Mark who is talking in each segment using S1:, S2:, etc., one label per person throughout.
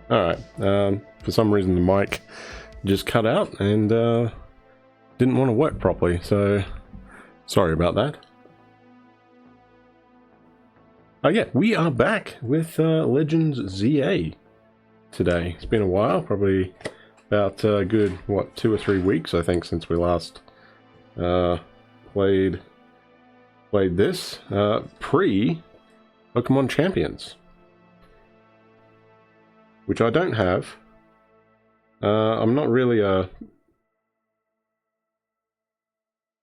S1: Alright, for some reason the mic just cut out and didn't want to work properly, so sorry about that. Oh yeah, we are back with Legends ZA today. It's been a while, probably about a good, what, 2 or 3 weeks, I think, since we last played this. Pre-Pokemon Champions. Which I don't have. I'm not really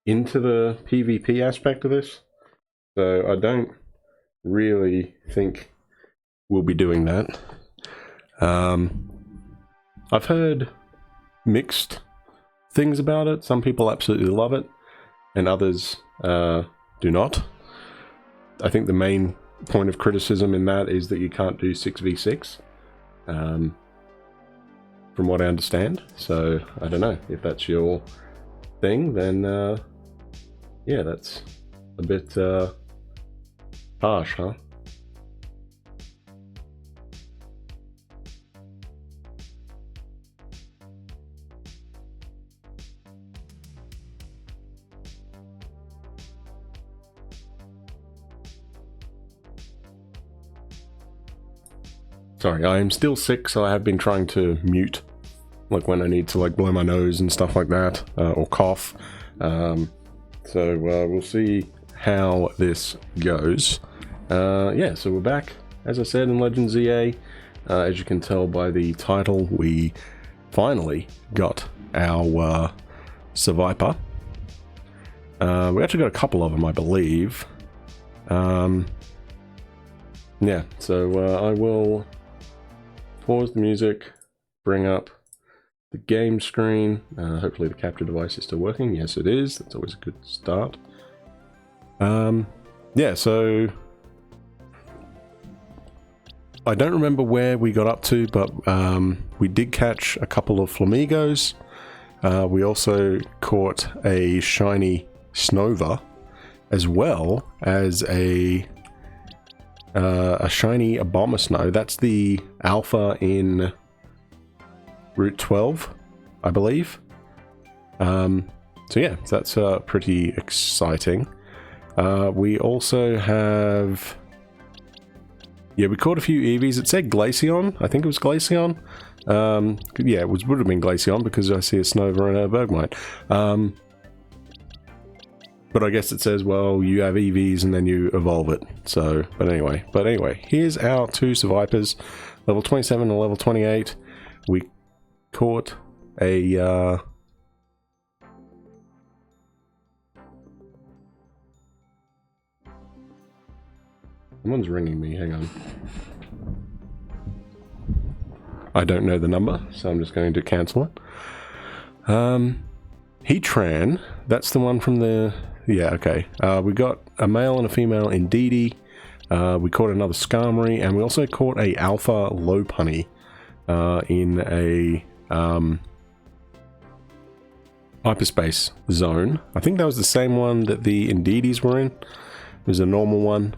S1: into the PvP aspect of this, so I don't really think we'll be doing that. I've heard mixed things about it. Some people absolutely love it, and others do not. I think the main point of criticism in that is that you can't do 6v6, from what I understand. So I don't know if that's your thing. Then yeah, that's a bit harsh, huh? Sorry, I am still sick, so I have been trying to mute, like when I need to like blow my nose and stuff like that, or cough. So we'll see how this goes. Yeah, so we're back, as I said, in Legends ZA. As you can tell by the title, we finally got our Survivor. We actually got a couple of them, I believe. Yeah, so I will pause the music, bring up the game screen. Hopefully the capture device is still working. Yes, it is. That's always a good start. Yeah, so I don't remember where we got up to, but we did catch a couple of Flamigos. We also caught a shiny Snova, as well as a shiny Abomasnow. That's the alpha in Route 12, I believe. So yeah, that's pretty exciting. We also have... Yeah, we caught a few Eevees. It said Glaceon. I think it was Glaceon. Yeah, it would have been Glaceon because I see a Snova and a Bergmite. But I guess it says, well, you have EVs and then you evolve it. So, but anyway, here's our two Survivors, level 27 and level 28. We caught a someone's ringing me, hang on. I don't know the number, so I'm just going to cancel it. Heatran, that's the one from the... Yeah, okay. We got a male and a female in Indeedee. We caught another Skarmory, and we also caught a Alpha Lopunny in a hyperspace zone. I think that was the same one that the Indeedees were in. It was a normal one.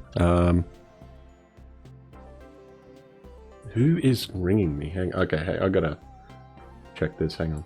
S1: Who is ringing me? Okay, hey, I gotta check this, hang on.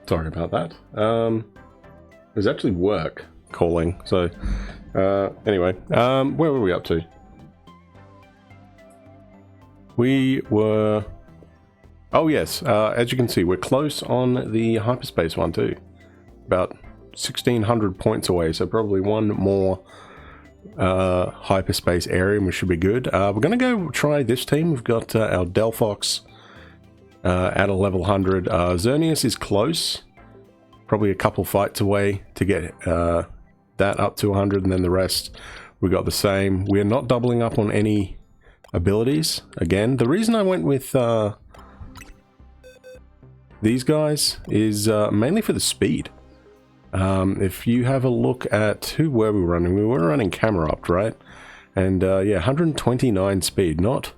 S1: Sorry about that. It was actually work calling. So anyway, where were we up to? We were... Oh yes, as you can see, we're close on the hyperspace one too. About 1,600 points away, so probably one more hyperspace area and we should be good. We're going to go try this team. We've got our Delphox at a level 100. Xerneas is close. Probably a couple fights away to get that up to 100, and then the rest we got the same. We're not doubling up on any abilities. Again, the reason I went with these guys is mainly for the speed. If you have a look at who were we running, we were running Camerupt, right? And yeah, 129 speed, not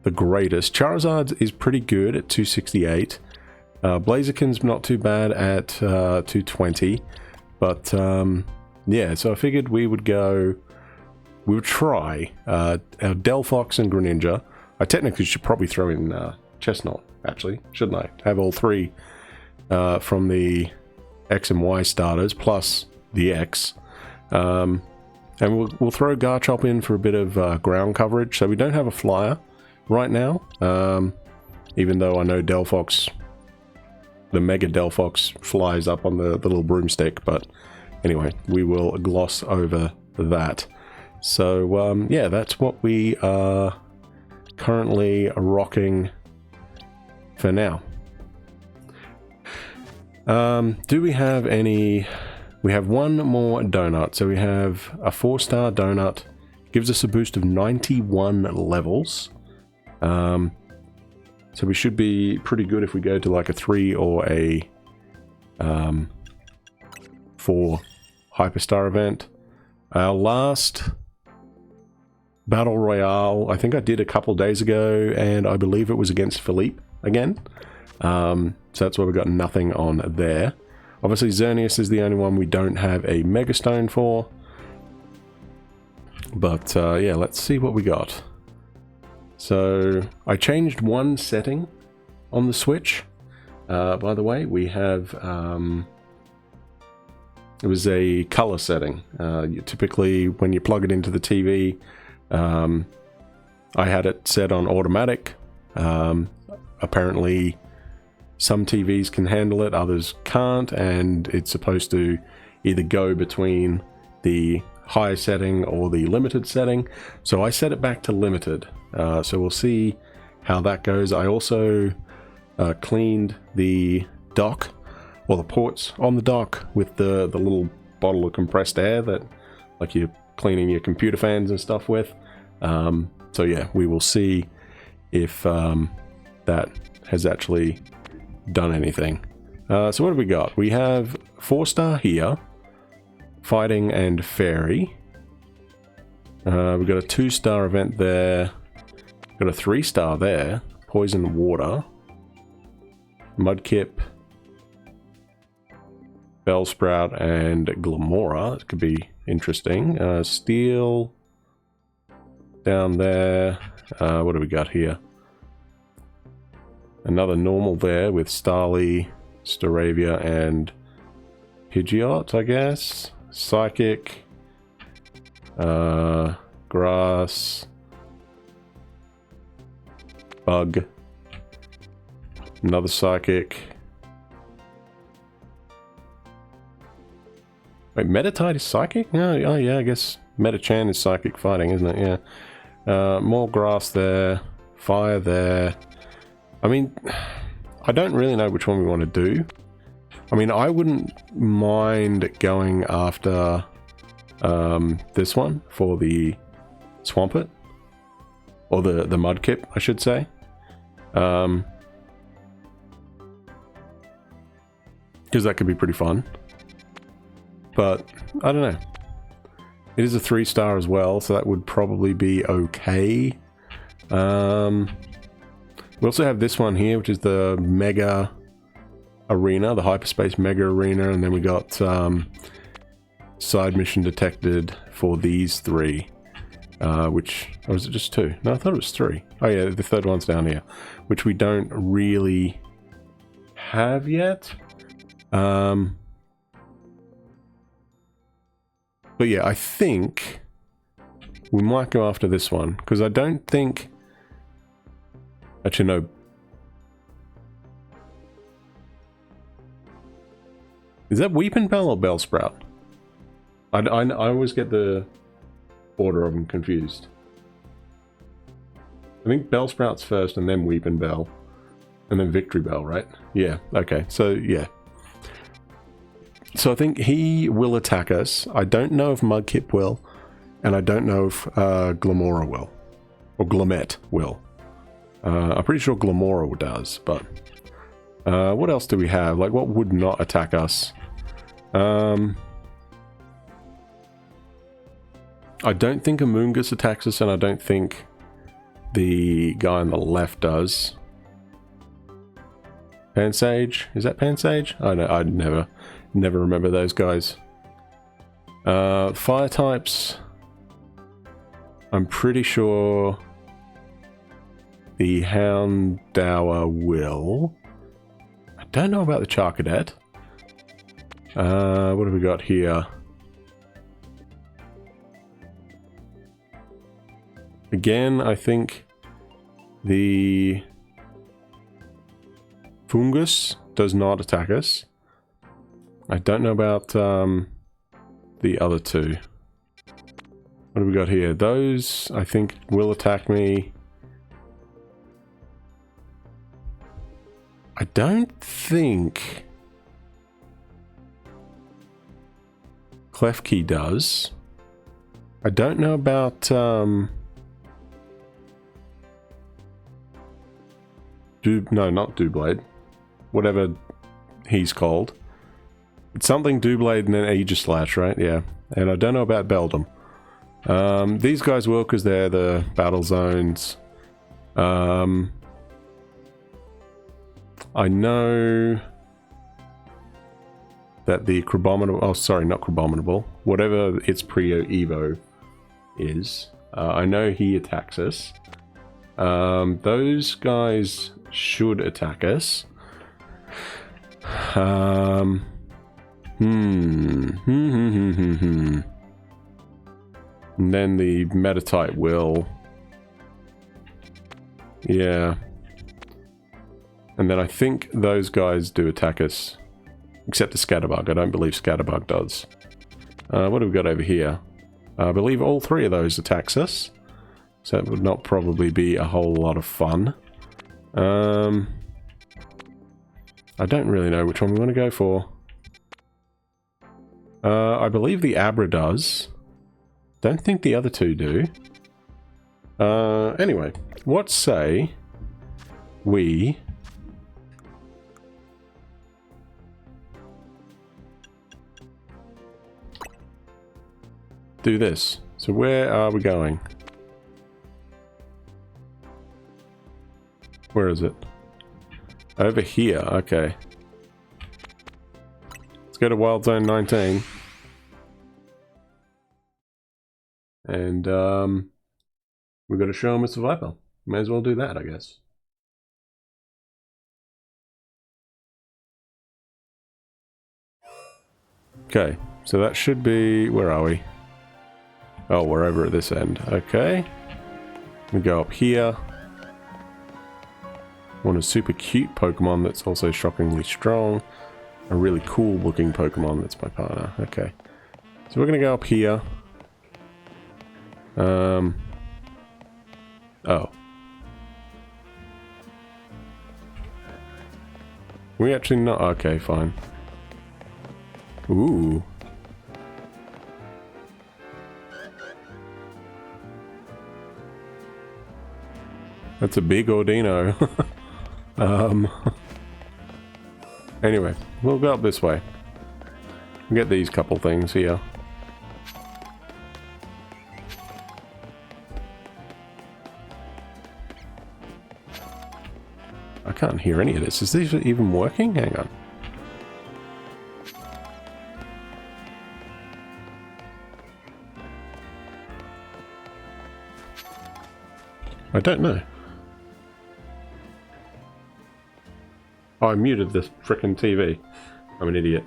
S1: the greatest. Charizard is pretty good at 268. Blaziken's not too bad at 220, but yeah, so I figured we would try our Delphox and Greninja. I technically should probably throw in Chestnut, actually, shouldn't I? Have all three from the X and Y starters, plus the X. And we'll throw Garchomp in for a bit of ground coverage, so we don't have a flyer right now, even though I know Delphox... The Mega Delphox flies up on the little broomstick, but anyway, we will gloss over that. So, yeah, that's what we are currently rocking for now. Do we have any... We have one more donut. So we have a 4-star donut. Gives us a boost of 91 levels. So we should be pretty good if we go to like a 3 or a 4 Hyperstar event. Our last Battle Royale, I think I did a couple days ago, and I believe it was against Philippe again. So that's why we got nothing on there. Obviously Xerneas is the only one we don't have a Mega Stone for. But yeah, let's see what we got. So I changed one setting on the Switch. By the way, we have it was a color setting. Typically, when you plug it into the TV, I had it set on automatic. Apparently, some TVs can handle it, others can't, and it's supposed to either go between the high setting or the limited setting. So I set it back to limited. So we'll see how that goes. I also cleaned the dock, or the ports on the dock, with the little bottle of compressed air that, like, you're cleaning your computer fans and stuff with. So yeah, we will see if that has actually done anything. So what have we got? We have 4-star here, Fighting and Fairy. We've got a 2-star event there. Got a 3-star there, Poison Water, Mudkip, Bellsprout, and Glamora. It could be interesting. Steel down there. What do we got here? Another normal there with Starly, Staravia, and Pidgeot, I guess. Psychic, Grass, Bug, another Psychic. Wait, Metatite is Psychic? No, oh yeah, I guess Metachan is Psychic Fighting, isn't it? Yeah. More Grass there, Fire there. I mean, I don't really know which one we want to do. I mean, I wouldn't mind going after this one for the Swampert. Or the Mudkip, I should say. Because that could be pretty fun. But, I don't know. It is a 3-star as well, so that would probably be okay. We also have this one here, which is the Mega Arena, the Hyperspace Mega Arena, and then we got side mission detected for these 3. Which, or was it just 2? No, I thought it was 3. Oh yeah, the third one's down here, which we don't really have yet. But yeah, I think we might go after this one, because I don't think... Actually, no. Is that Weeping Bell or Bellsprout? I always get the order of them confused. I think Bellsprout's first and then Weeping Bell. And then Victory Bell, right? Yeah, okay. So, yeah. So I think he will attack us. I don't know if Mudkip will. And I don't know if Glamora will. Or Glamet will. I'm pretty sure Glamora does, but... what else do we have? Like, what would not attack us? I don't think Amoonguss attacks us, and I don't think the guy on the left does. Pansage? Is that Pansage? I know, I'd never remember those guys. Fire types... I'm pretty sure the Houndour will. I don't know about the Charcadet. What have we got here? Again, I think the Fungus does not attack us. I don't know about the other two. What have we got here? Those, I think, will attack me. I don't think Klefki does. I don't know about no, not Doublade. Whatever he's called. It's something Doublade and then Aegislash, right? Yeah. And I don't know about Beldum. These guys will, because they're the battle zones. I know that the Crabominable... Oh, sorry, not Crabominable. Whatever its Prio-Evo is. I know he attacks us. Those guys should attack us. And then the Metatite will. Yeah. And then I think those guys do attack us. Except the Scatterbug. I don't believe Scatterbug does. What have we got over here? I believe all three of those attacks us. So it would not probably be a whole lot of fun. I don't really know which one we want to go for. I believe the Abra does. Don't think the other two do. Anyway, what say we do this? So where are we going? Where is it? Over here, okay. Let's go to Wild Zone 19. And, we've got to show him a survivor. May as well do that, I guess. Okay, so that should be... Where are we? Oh, we're over at this end. Okay. We go up here. Want a super cute Pokemon that's also shockingly strong. A really cool looking Pokemon that's my partner. Okay. So we're going to go up here. Oh. We actually not... Okay, fine. Ooh. That's a big Ordino. Anyway, we'll go up this way. We'll get these couple things here. I can't hear any of this. Is this even working? Hang on. I don't know. Oh, I muted this frickin' TV. I'm an idiot.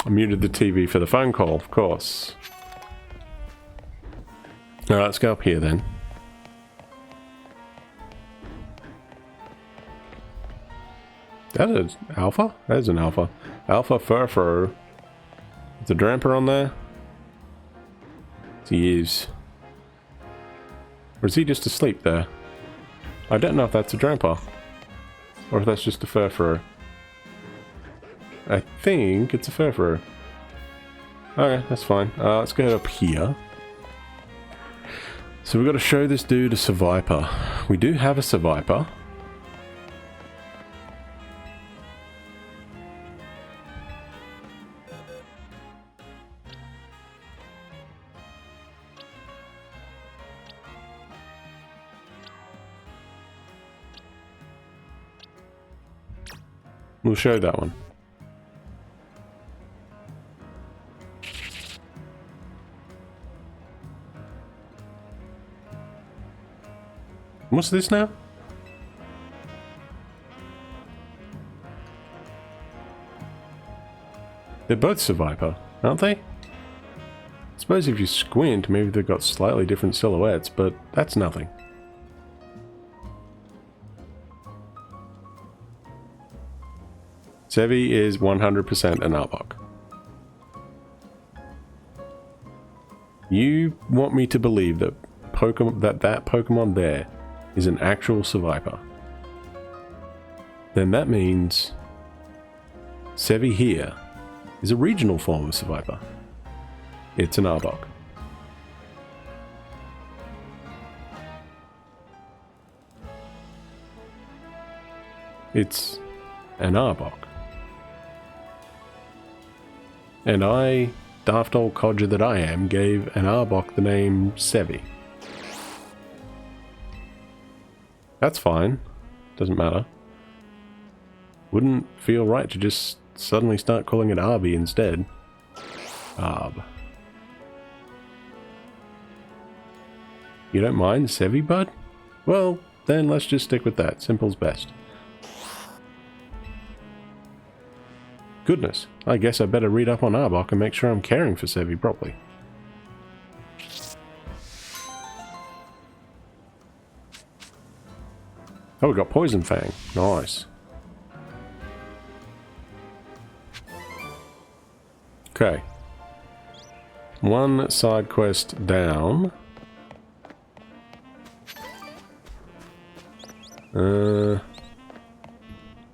S1: I muted the TV for the phone call, of course. Alright, let's go up here then. That is alpha? That is an alpha. Alpha Furfur. Is the Dramper on there? He is. Or is he just asleep there? I don't know if that's a Dramper. Or if that's just a Furfur. I think it's a Furfur. Okay, that's fine. Let's go up here. So we've got to show this dude a Seviper. We do have a Seviper. We'll show that one. What's this now? They're both Seviper, aren't they? I suppose if you squint, maybe they've got slightly different silhouettes, but that's nothing. Sevi is 100% an Arbok. You want me to believe that that Pokemon there is an actual Seviper? Then that means Sevi here is a regional form of Seviper. It's an Arbok. It's an Arbok. And I, daft old codger that I am, gave an Arbok the name Sevi. That's fine. Doesn't matter. Wouldn't feel right to just suddenly start calling it Arby instead. Arb. You don't mind Sevi, bud? Well, then let's just stick with that. Simple's best. Goodness, I guess I better read up on Arbok and make sure I'm caring for Sevi properly. Oh, we got Poison Fang. Nice. Okay. One side quest down.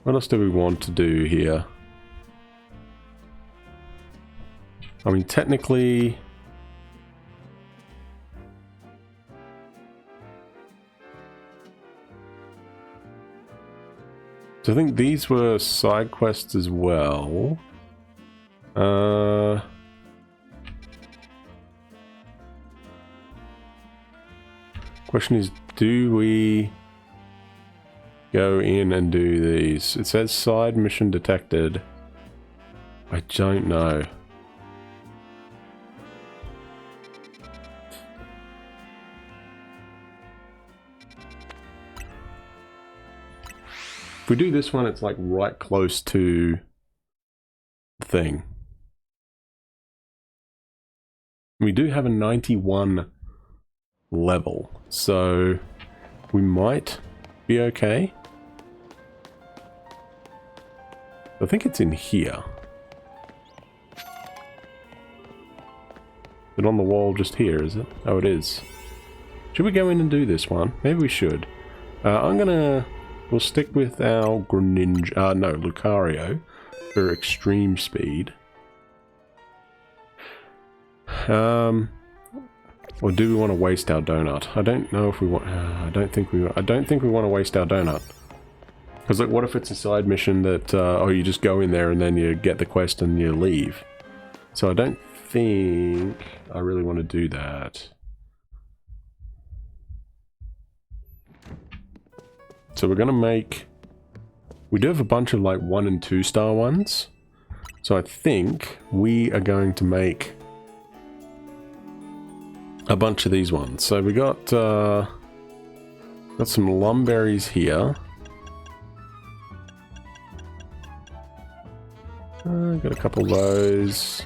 S1: What else do we want to do here? I mean, technically... So I think these were side quests as well. Question is, do we go in and do these? It says side mission detected. I don't know. If we do this one, it's like right close to the thing. We do have a 91 level, so we might be okay. I think it's in here. Is it on the wall just here, is it? Oh, it is. Should we go in and do this one? Maybe we should. We'll stick with our Greninja, no, Lucario for extreme speed. Or do we want to waste our donut? I don't know if we want. I don't think we want to waste our donut. Because like, what if it's a side mission that oh, you just go in there and then you get the quest and you leave? So I don't think I really want to do that. So we're gonna make. We do have a bunch of like 1 and 2 star ones. So I think we are going to make a bunch of these ones. So we got Got some lumberries here. Got a couple of those.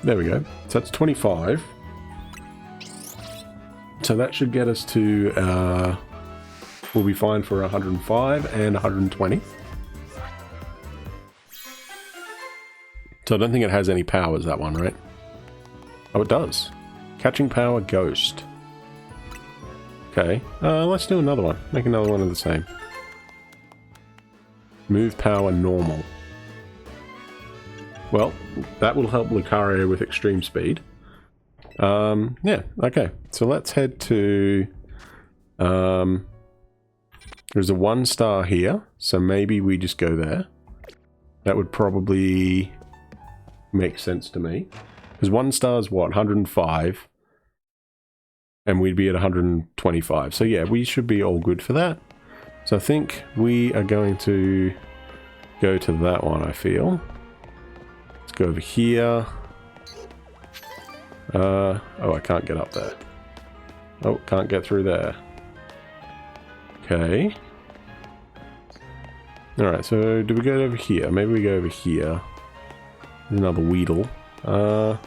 S1: There we go. So that's 25. So that should get us to, we'll be fine for 105 and 120. So I don't think it has any powers, that one, right? Oh, it does. Catching power ghost. Okay, let's do another one. Make another one of the same. Move power normal. Well, that will help Lucario with extreme speed. Yeah, okay. So let's head to... there's a 1-star here, so maybe we just go there. That would probably make sense to me. Because 1 star is what? 105. And we'd be at 125. So yeah, we should be all good for that. So I think we are going to go to that one, I feel. Let's go over here. Oh, I can't get up there. Oh, can't get through there. Okay. Alright, so do we go over here? Maybe we go over here. There's another Weedle. Where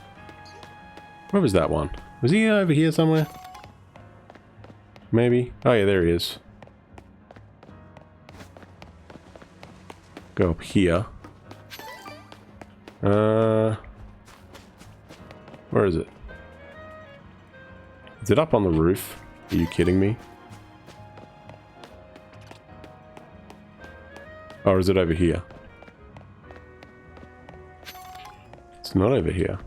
S1: was that one? Was he over here somewhere? Maybe? Oh yeah, there he is. Go up here. Where is it? Is it up on the roof? Are you kidding me? Or is it over here? It's not over here.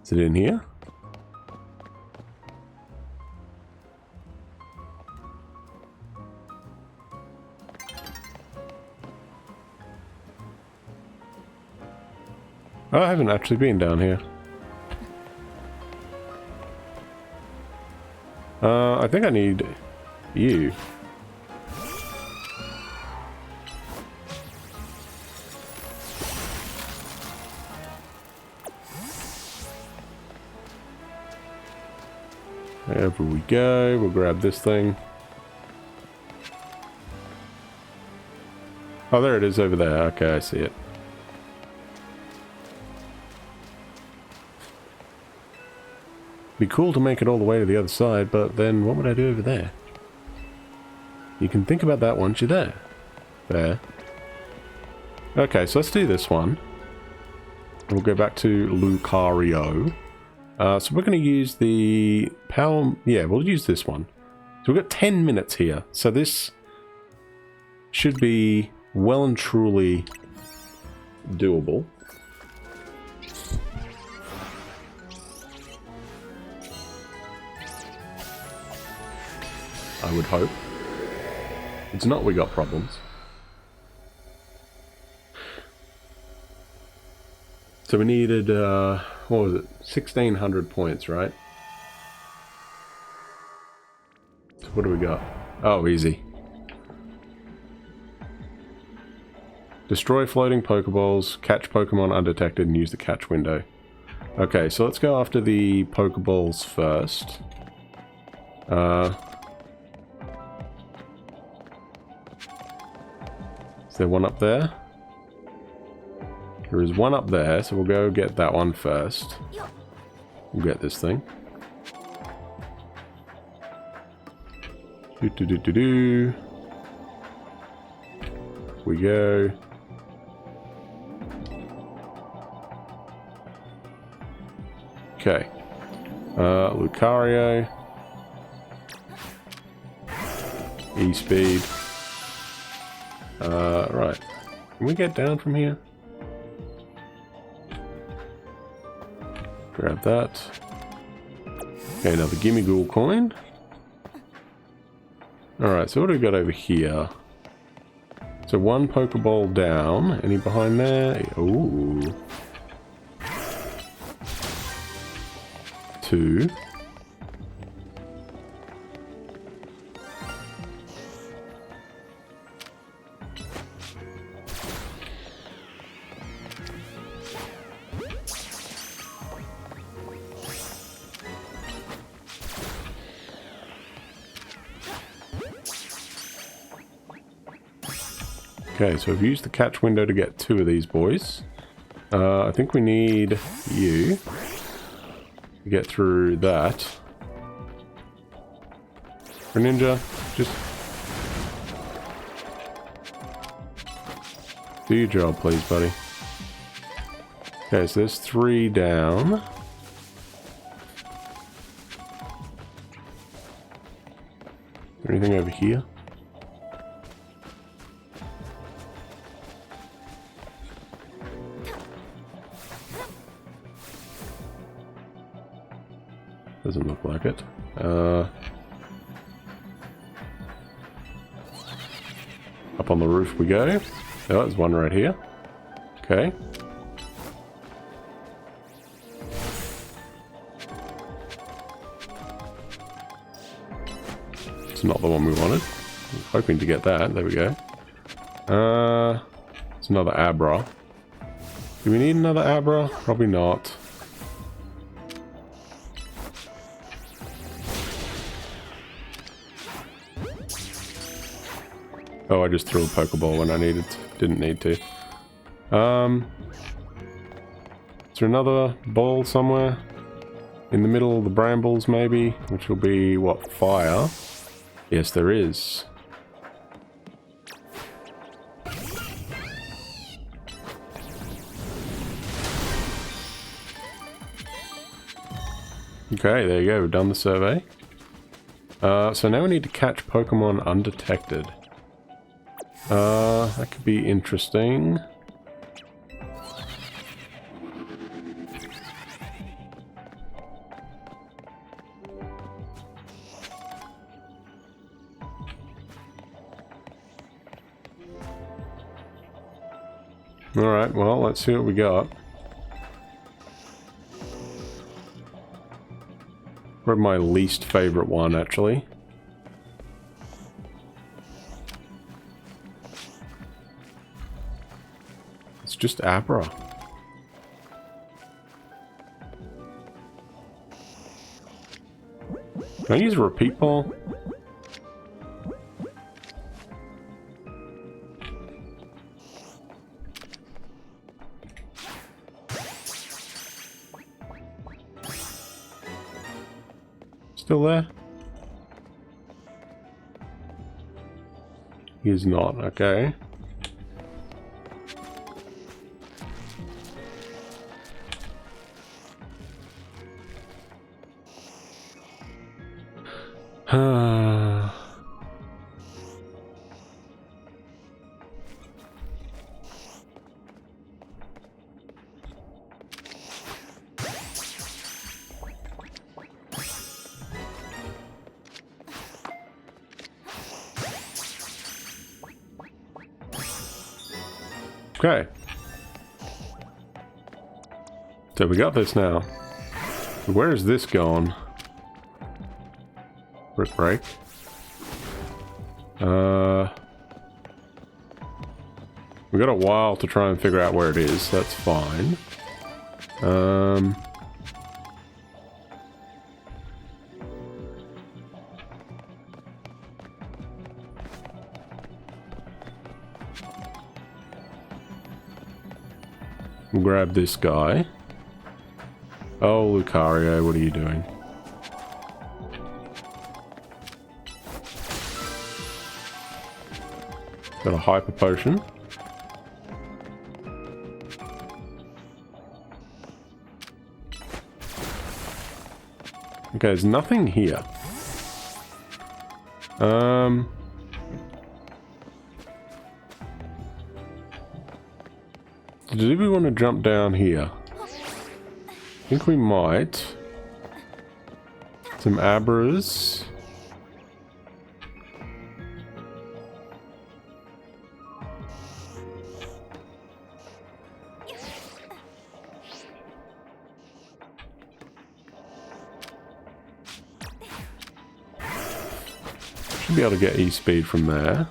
S1: Is it in here? Oh, I haven't actually been down here. I think I need you. Wherever we go, we'll grab this thing. Oh, there it is over there. Okay, I see it. Be cool to make it all the way to the other side, but then what would I do over there? You can think about that once you're there. There. Okay, so let's do this one. We'll go back to Lucario. So we're going to use the power... Yeah, we'll use this one. So we've got 10 minutes here. So this should be well and truly doable. I would hope. If it's not, we got problems. So we needed, what was it? 1,600 points, right? So what do we got? Oh, easy. Destroy floating Pokeballs, catch Pokemon undetected, and use the catch window. Okay, so let's go after the Pokeballs first. Is there one up there? There is one up there, so we'll go get that one first. We'll get this thing. Do. We go. Okay. Lucario. E-speed. Right. Can we get down from here? Grab that. Okay, another Gimme Ghoul coin. Alright, so what do we got over here? So one Pokeball down. Any behind there? Ooh. 2. Okay, so we've used the catch window to get 2 of these boys. I think we need you to get through that. For Ninja, just do your job, please, buddy. Okay, so there's 3 down. Anything over here? Doesn't look like it. Up on the roof we go. Oh, there's one right here. Okay. It's not the one we wanted. Hoping to get that. There we go. It's another Abra. Do we need another Abra? Probably not. Oh, I just threw a Pokeball when I didn't need to. Is there another ball somewhere? In the middle of the brambles, maybe? Which will be, what, fire? Yes, there is. Okay, there you go. We've done the survey. So now we need to catch Pokemon undetected. That could be interesting. Alright, well, let's see what we got. Probably my least favorite one, actually. It's just Abra. Can I use a repeat ball? Still there? He is not, okay. Okay. So we got this now. Where is this gone? Brick break. We got a while to try and figure out where it is. That's fine. We'll grab this guy. Oh, Lucario, what are you doing? Got a hyper potion. Okay, there's nothing here. Do we want to jump down here? I think we might. Some Abras. Should be able to get E-Speed from there.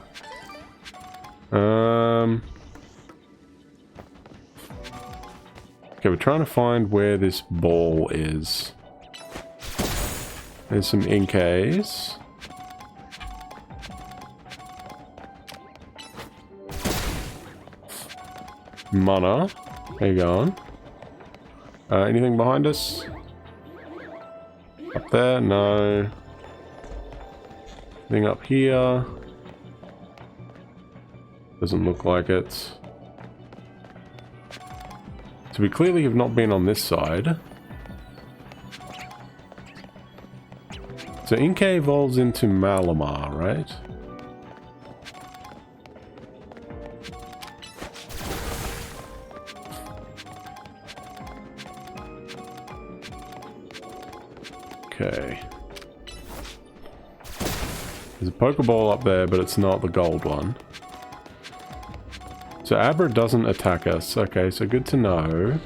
S1: Okay, we're trying to find where this ball is. There's some Inkays. Mana. How you going? Anything behind us? Up there? No. Anything up here? Doesn't look like it. So we clearly have not been on this side. So Inkay evolves into Malamar, right? Okay. There's a Pokeball up there, but it's not the gold one. So Abra doesn't attack us. Okay, so good to know.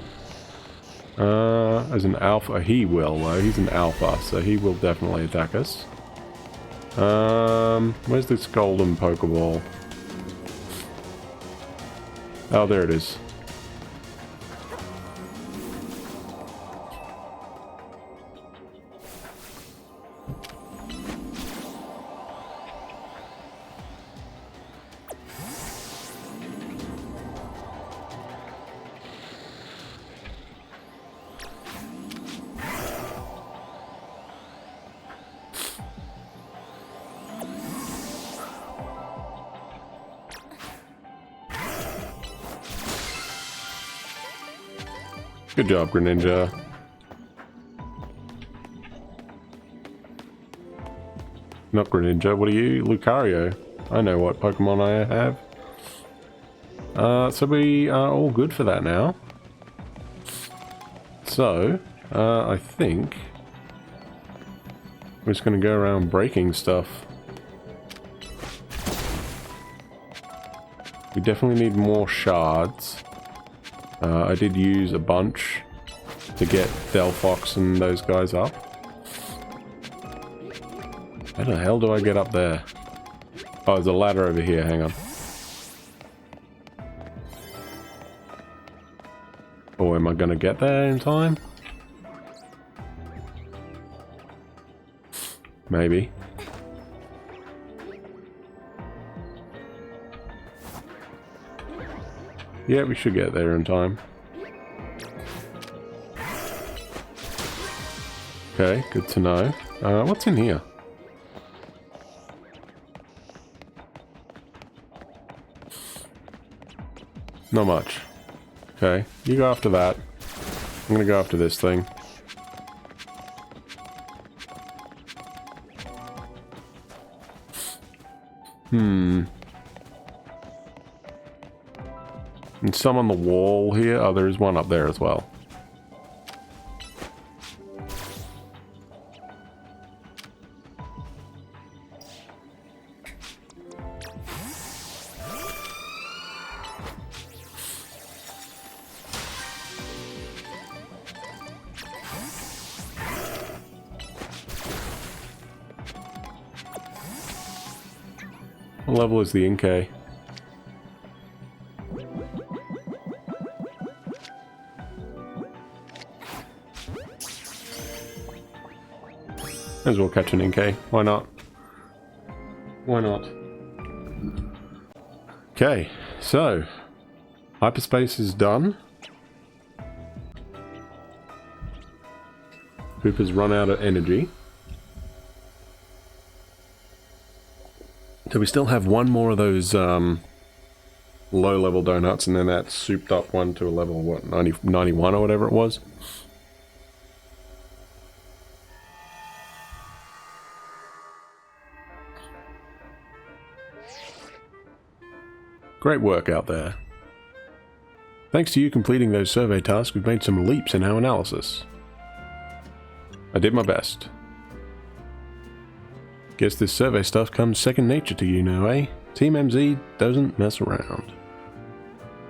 S1: As an alpha, he will though. He's an alpha, so he will definitely attack us. Where's this golden Pokeball? Oh, there it is. Good job, Greninja. Not Greninja, what are you? Lucario. I know what Pokemon I have. So we are all good for that now. So, I think we're just going to go around breaking stuff. We definitely need more shards. I did use a bunch to get Delphox and those guys up. How the hell do I get up there? Oh, there's a ladder over here, hang on. Oh, am I gonna get there in time? Maybe. Yeah, we should get there in time. Okay, good to know. What's in here? Not much. Okay, you go after that. I'm gonna go after this thing. And some on the wall here. Oh, there's one up there as well. What level is the Inkay? May as well catch an Inkay. Why not? Why not? Okay, so hyperspace is done. Hooper's run out of energy. So we still have one more of those low-level donuts, and then that souped-up one to a level, what, 91 or whatever it was. Great work out there. Thanks to you completing those survey tasks, we've made some leaps in our analysis. I did my best. Guess this survey stuff comes second nature to you now, eh? Team MZ doesn't mess around.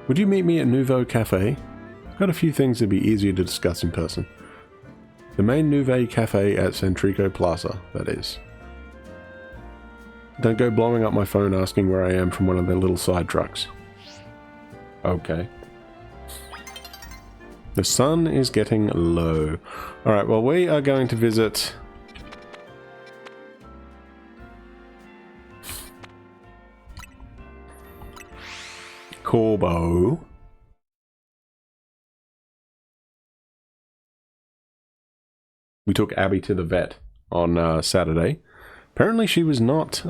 S1: Would you meet me at Nouveau Cafe? I've got a few things that'd be easier to discuss in person. The main Nouveau Cafe at Centrico Plaza, that is. Don't go blowing up my phone asking where I am from one of their little side trucks. Okay. The sun is getting low. Alright, well we are going to visit... Corbo. We took Abby to the vet on Saturday. Apparently she was not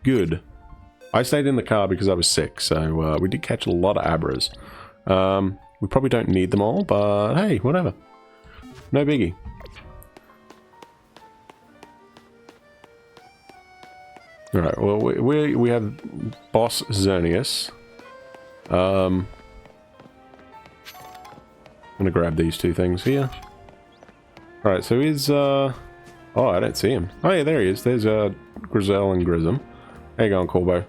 S1: good. I stayed in the car because I was sick, so we did catch a lot of Abras. We probably don't need them all, but hey, whatever. No biggie. Alright, well, we have Boss Xerneas. I'm gonna grab these two things here. Alright, so he's, oh, I don't see him. Oh yeah, there he is. There's, Grizel and Grism. How you going, Corbo?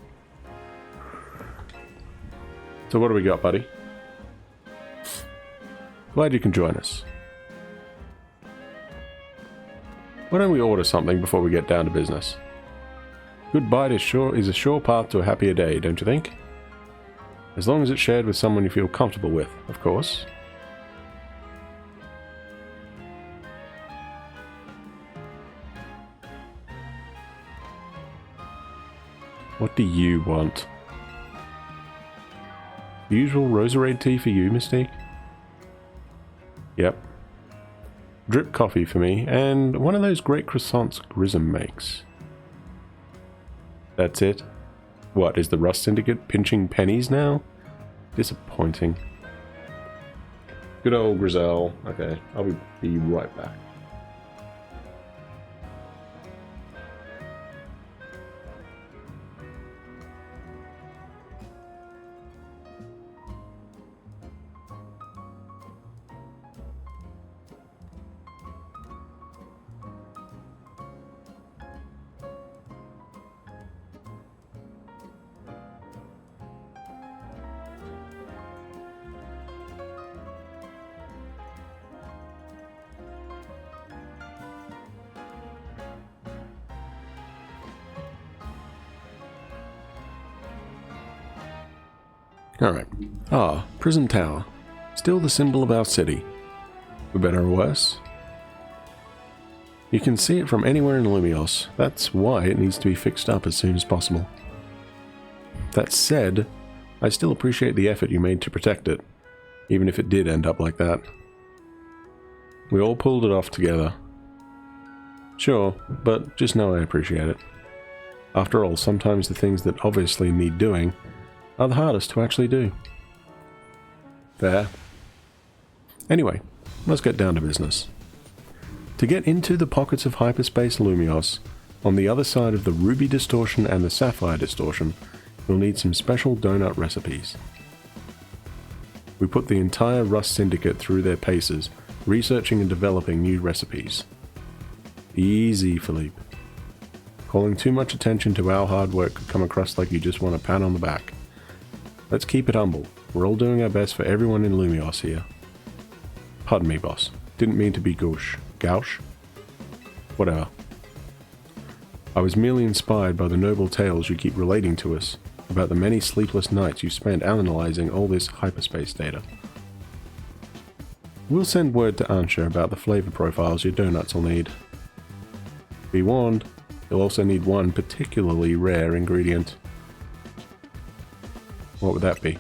S1: So what do we got, buddy? Glad you can join us. Why don't we order something before we get down to business? Good bite is a sure path to a happier day, don't you think? As long as it's shared with someone you feel comfortable with, of course. What do you want? The usual Roserade tea for you, Mystique? Yep. Drip coffee for me, and one of those great croissants Grism makes. That's it? What, is the Rust Syndicate pinching pennies now? Disappointing. Good old Grizel. Okay, I'll be right back. Alright. Ah, Prison Tower. Still the symbol of our city. For better or worse. You can see it from anywhere in Lumios. That's why it needs to be fixed up as soon as possible. That said, I still appreciate the effort you made to protect it, even if it did end up like that. We all pulled it off together. Sure, but just know I appreciate it. After all, sometimes the things that obviously need doing are the hardest to actually do. Fair. Anyway, let's get down to business. To get into the pockets of hyperspace Lumios, on the other side of the Ruby Distortion and the Sapphire Distortion, you'll need some special donut recipes. We put the entire Rust Syndicate through their paces, researching and developing new recipes. Easy, Philippe. Calling too much attention to our hard work could come across like you just want a pat on the back. Let's keep it humble. We're all doing our best for everyone in Lumios here. Pardon me, boss. Didn't mean to be gauche. Gauche? Whatever. I was merely inspired by the noble tales you keep relating to us about the many sleepless nights you spent analyzing all this hyperspace data. We'll send word to Ansha about the flavor profiles your donuts will need. Be warned, you'll also need one particularly rare ingredient. What would that be?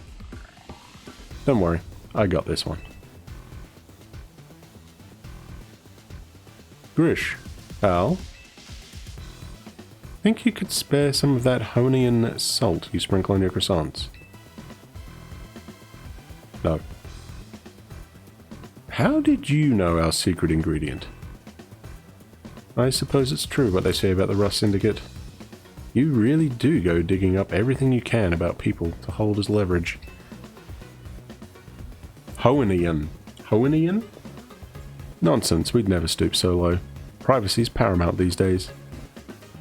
S1: Don't worry, I got this one. Grish, Al? Think you could spare some of that Honian salt you sprinkle on your croissants? No. How did you know our secret ingredient? I suppose it's true what they say about the Rust Syndicate. You really do go digging up everything you can about people to hold as leverage. Hoenian. Hoenian? Nonsense, we'd never stoop so low. Privacy's paramount these days.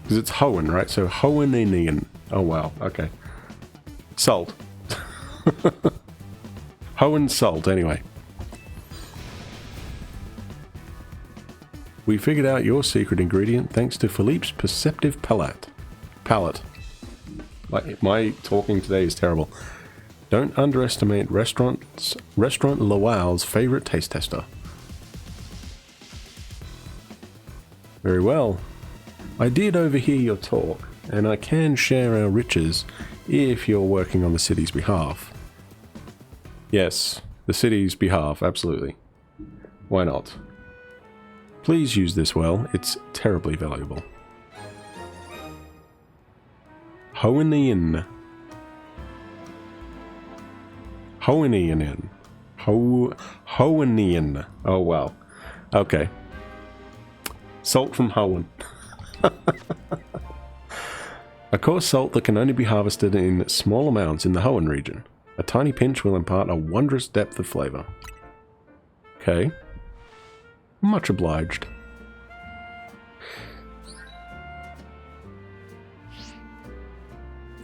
S1: Because it's Hoen, right? So Hoenian. Oh wow, okay. Salt. Hoen salt, anyway. We figured out your secret ingredient thanks to Philippe's perceptive palate. My talking today is terrible. Don't underestimate Restaurant Lowell's favorite taste tester. Very well. I did overhear your talk, and I can share our riches if you're working on the city's behalf. Yes, the city's behalf, absolutely. Why not? Please use this well. It's terribly valuable. Hoenian. Hoenian. Hoenian. Oh, wow. Okay. Salt from Hoenn. A coarse salt that can only be harvested in small amounts in the Hoenn region. A tiny pinch will impart a wondrous depth of flavor. Okay. Much obliged.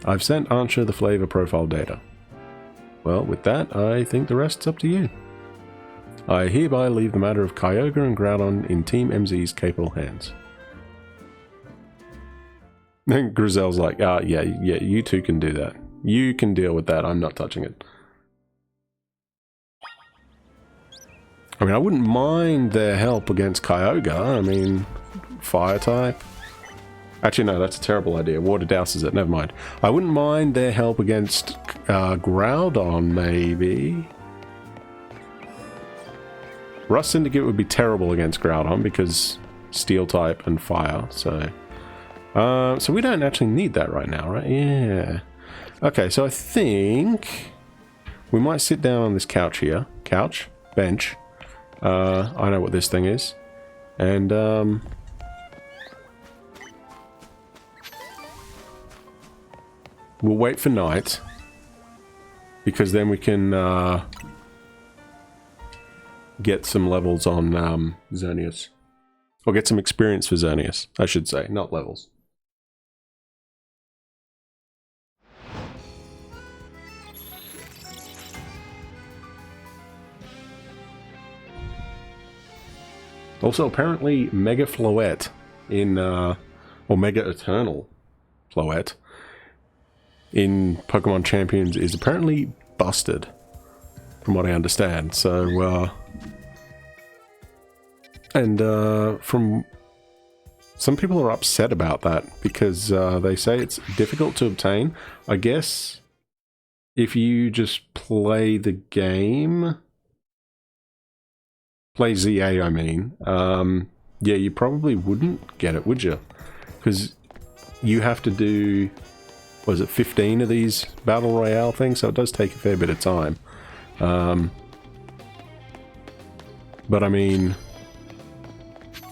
S1: I've sent Archer the flavor profile data. Well, with that, I think the rest's up to you. I hereby leave the matter of Kyogre and Groudon in Team MZ's capable hands. Then Grizel's like, yeah, you two can do that. You can deal with that, I'm not touching it. I mean, I wouldn't mind their help against Kyogre. I mean, fire type. Actually, no, that's a terrible idea. Water douses it, never mind. I wouldn't mind their help against Groudon, maybe. Rust Syndicate would be terrible against Groudon because steel type and fire, so... so we don't actually need that right now, right? Yeah. Okay, so I think we might sit down on this couch here. Couch? Bench. I know what this thing is. And, we'll wait for night. Because then we can, get some levels on, Xerneas. Or get some experience for Xerneas, I should say, not levels. Also, apparently, Mega Floette in, or Mega Eternal Floette in Pokemon Champions is apparently busted, from what I understand. So, from some people are upset about that because they say it's difficult to obtain. I guess if you just play the game, play ZA, I mean, yeah, you probably wouldn't get it, would you? Because you have to do, what is it, 15 of these Battle Royale things, so it does take a fair bit of time. But I mean...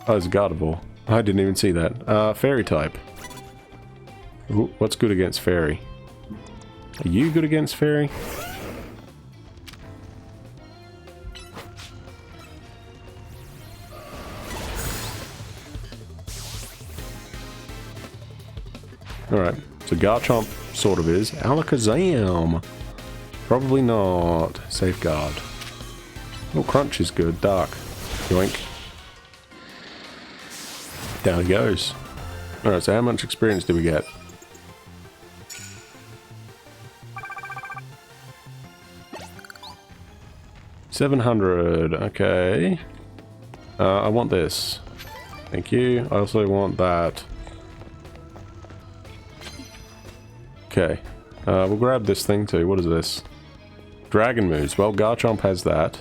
S1: Oh, it's Gardevoir. I didn't even see that. Fairy type. Ooh, what's good against Fairy? Are you good against Fairy? Alright, so Garchomp sort of is. Alakazam! Probably not. Safeguard. Oh, Crunch is good. Dark. Yoink. Down he goes. Alright, so how much experience do we get? $700, okay. I want this. Thank you. I also want that. Okay. We'll grab this thing too. What is this? Dragon moves. Well, Garchomp has that.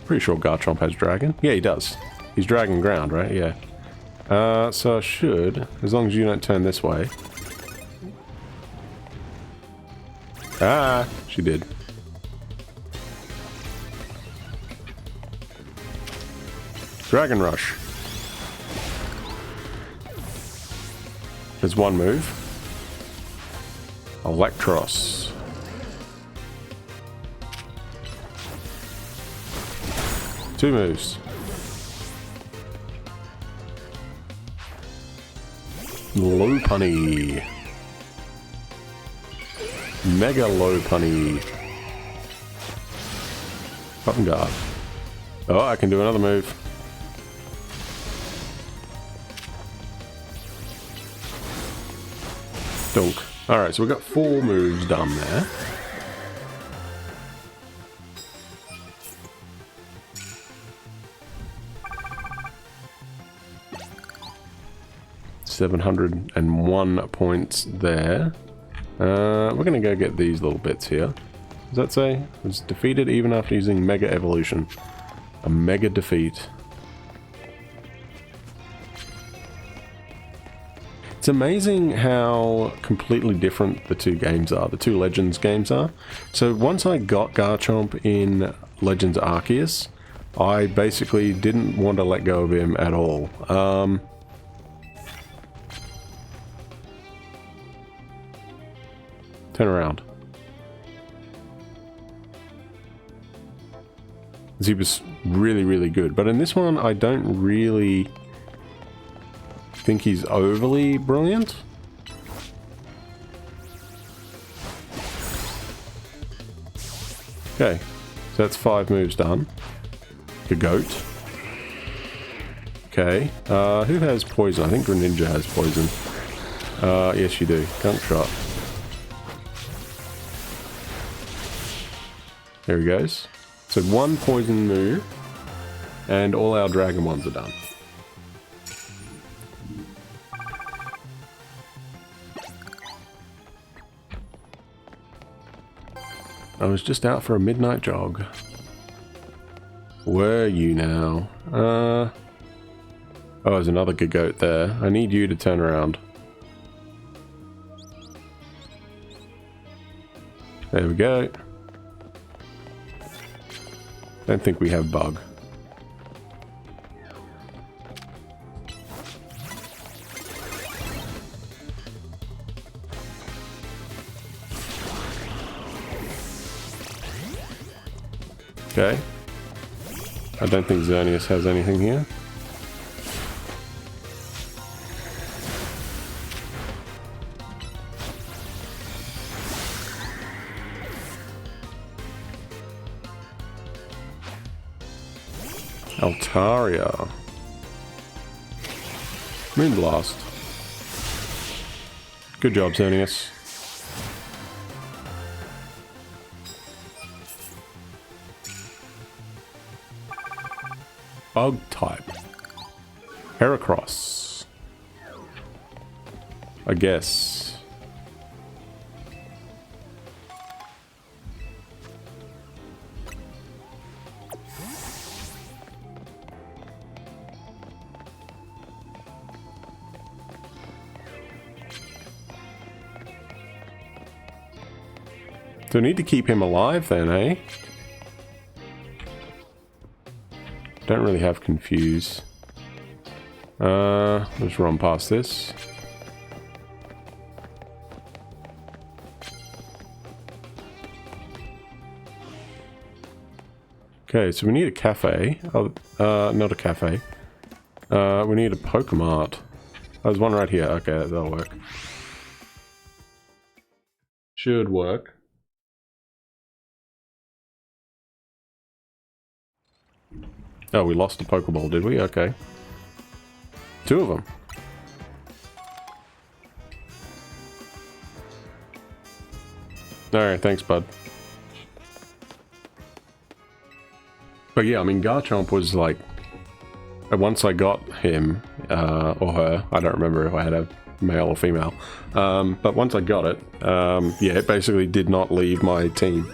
S1: Pretty sure Garchomp has Dragon. Yeah, he does. He's Dragon Ground, right? Yeah. So I should, as long as you don't turn this way. Ah, she did. Dragon Rush. There's one move. Electros. Two moves. Lopunny. Mega Lopunny. Button guard. Oh, I can do another move. Dunk. Alright, so we've got 4 moves done there. $701 points there. We're gonna go get these little bits here. Does that say? Was defeated even after using Mega Evolution. A mega defeat. It's amazing how completely different the two games are, the two Legends games are. So once I got Garchomp in Legends Arceus, I basically didn't want to let go of him at all. Turn around. He was really, really good. But in this one, I don't really think he's overly brilliant. Okay, so that's 5 moves done. The goat. Okay, who has poison? I think Greninja has poison. Yes you do. Gunk shot. There he goes. So 1 poison move, and all our dragon ones are done. I was just out for a midnight jog. Were you now? Oh, there's another goat there. I need you to turn around. There we go. Don't think we have bug. Okay. I don't think Xerneas has anything here. Altaria. Moonblast. Good job, Xerneas. Bug type. Heracross. I guess. Do I need to keep him alive then, eh? Don't really have confuse. Let's run past this. Okay, so we need a cafe. Oh, not a cafe. We need a Pokemart. There's one right here. Okay, that'll work. Should work. Oh, we lost a Pokeball, did we? Okay. 2 of them. Alright, thanks, bud. But yeah, I mean, Garchomp was like... Once I got him, or her, I don't remember if I had a male or female. But once I got it, yeah, it basically did not leave my team.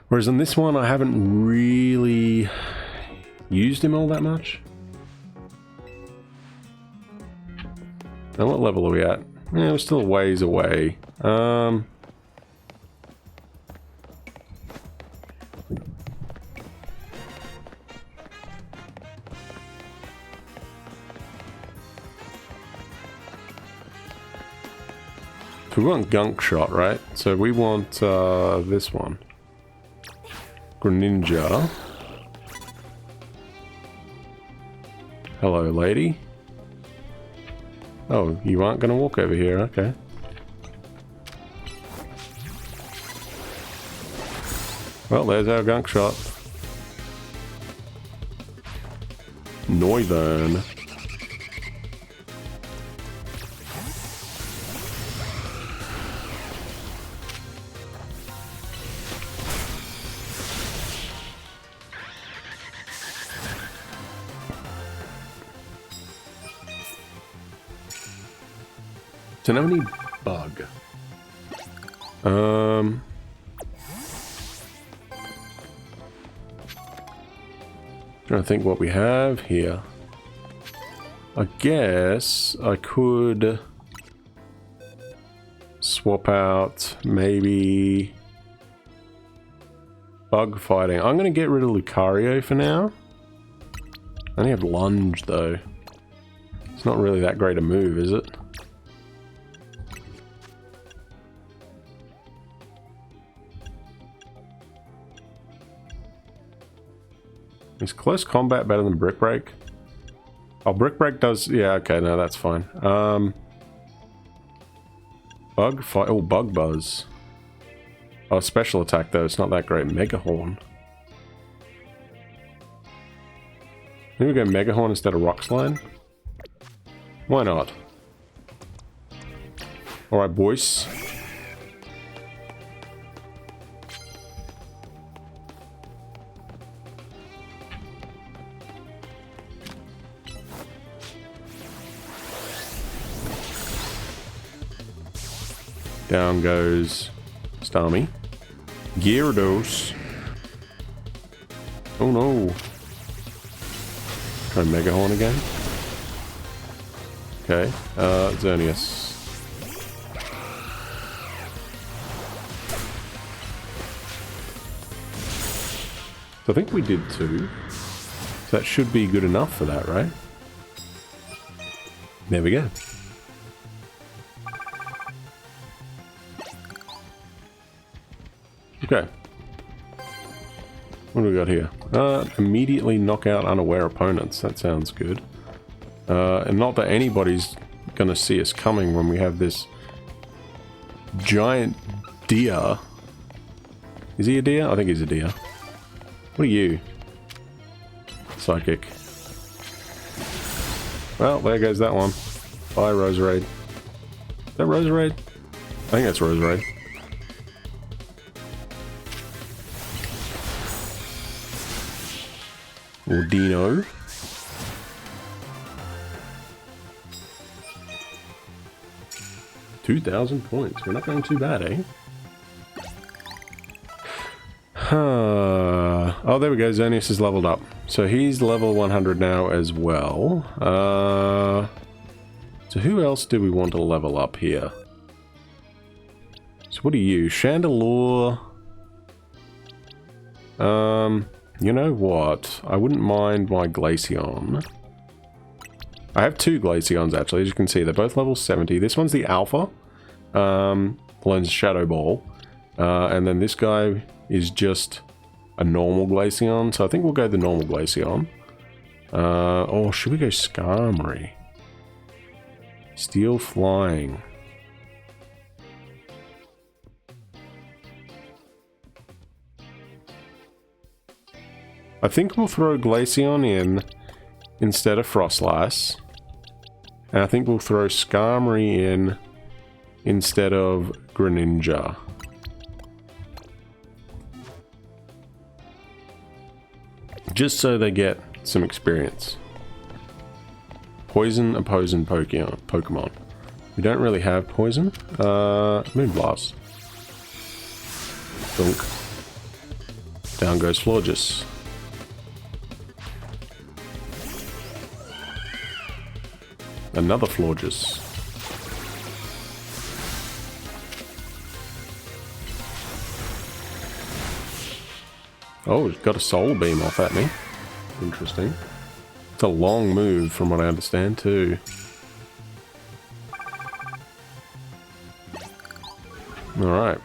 S1: Whereas in this one, I haven't really used him all that much. And what level are we at? Yeah, we're still a ways away. So we want Gunk Shot, right? So we want this one. Greninja. Hello, lady. Oh, you aren't going to walk over here, okay. Well, there's our Gunk Shot. Noivern. So now we need Bug. Trying to think what we have here. I guess I could swap out maybe bug fighting. I'm going to get rid of Lucario for now. I only have lunge though. It's not really that great a move, is it? Is close combat better than Brick Break? Oh, Brick Break does... Yeah, okay, no, that's fine. Bug fight... Oh, Bug Buzz. Oh, special attack, though. It's not that great. Mega Horn. Maybe we go Mega Horn instead of Rock Slide? Why not? Alright, boys. Down goes Starmie. Gyarados. Oh no. Try Mega Horn again. Okay, Xerneas. So I think we did 2. So that should be good enough for that, right? There we go. Okay. What do we got here? Immediately knock out unaware opponents. That sounds good. And not that anybody's gonna see us coming when we have this giant deer. Is he a deer? I think he's a deer. What are you? Psychic. Well, there goes that one. Bye, Roserade. Is that Roserade? I think that's Roserade. Or Dino. £2,000. We're not going too bad, eh? Oh, there we go. Xerneas is leveled up. So he's level 100 now as well. So who else do we want to level up here? So what are you? Chandelure. You know what? I wouldn't mind my Glaceon. I have 2 Glaceons actually, as you can see. They're both level 70. This one's the Alpha. Learns Shadow Ball. And then this guy is just a normal Glaceon. So I think we'll go the normal Glaceon. Or should we go Skarmory? Steel Flying. I think we'll throw Glaceon in instead of Frostlass. And I think we'll throw Skarmory in instead of Greninja. Just so they get some experience. Poison opposing Pokemon. We don't really have poison. Moonblast. Dunk. Down goes Florges. Another Florges. Oh, it's got a Soul Beam off at me. Interesting. It's a long move from what I understand too. Alright.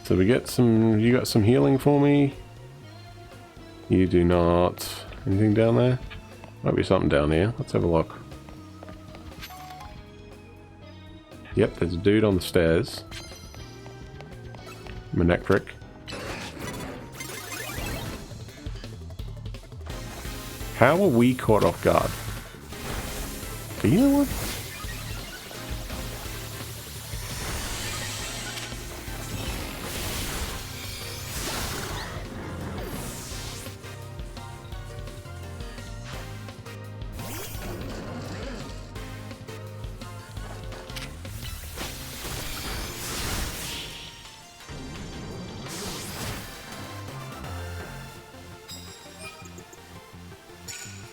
S1: So we get some... You got some healing for me? You do not. Anything down there? Might be something down here. Let's have a look. Yep, there's a dude on the stairs. Manectric. How are we caught off guard? But you know what?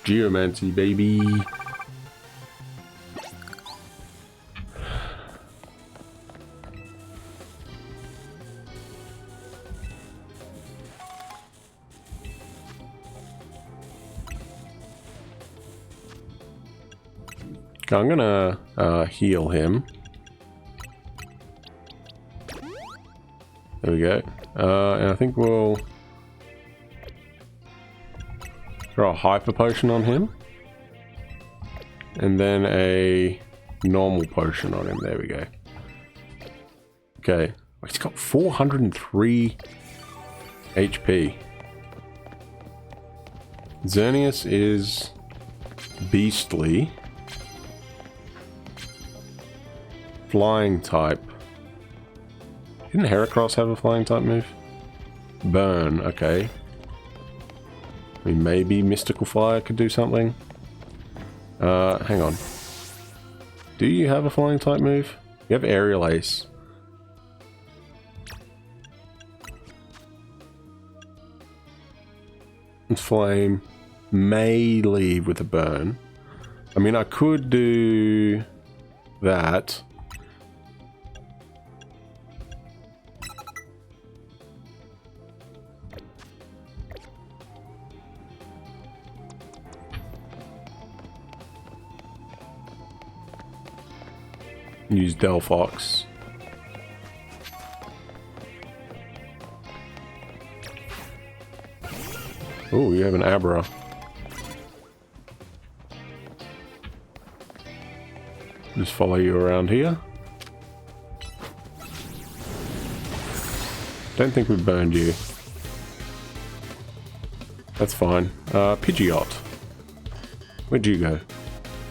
S1: Geomancy, baby. I'm gonna heal him. There we go. And I think we'll throw a hyper potion on him. And then a normal potion on him. There we go. Okay. He's got 403 HP. Xerneas is beastly. Flying type. Didn't Heracross have a flying type move? Burn, okay. I mean, maybe Mystical Fire could do something. Hang on. Do you have a flying type move? You have Aerial Ace. Flame may leave with a burn. I mean, I could do that. Use Delphox. Oh, you have an Abra. Just follow you around here. Don't think we burned you. That's fine. Pidgeot. Where'd you go?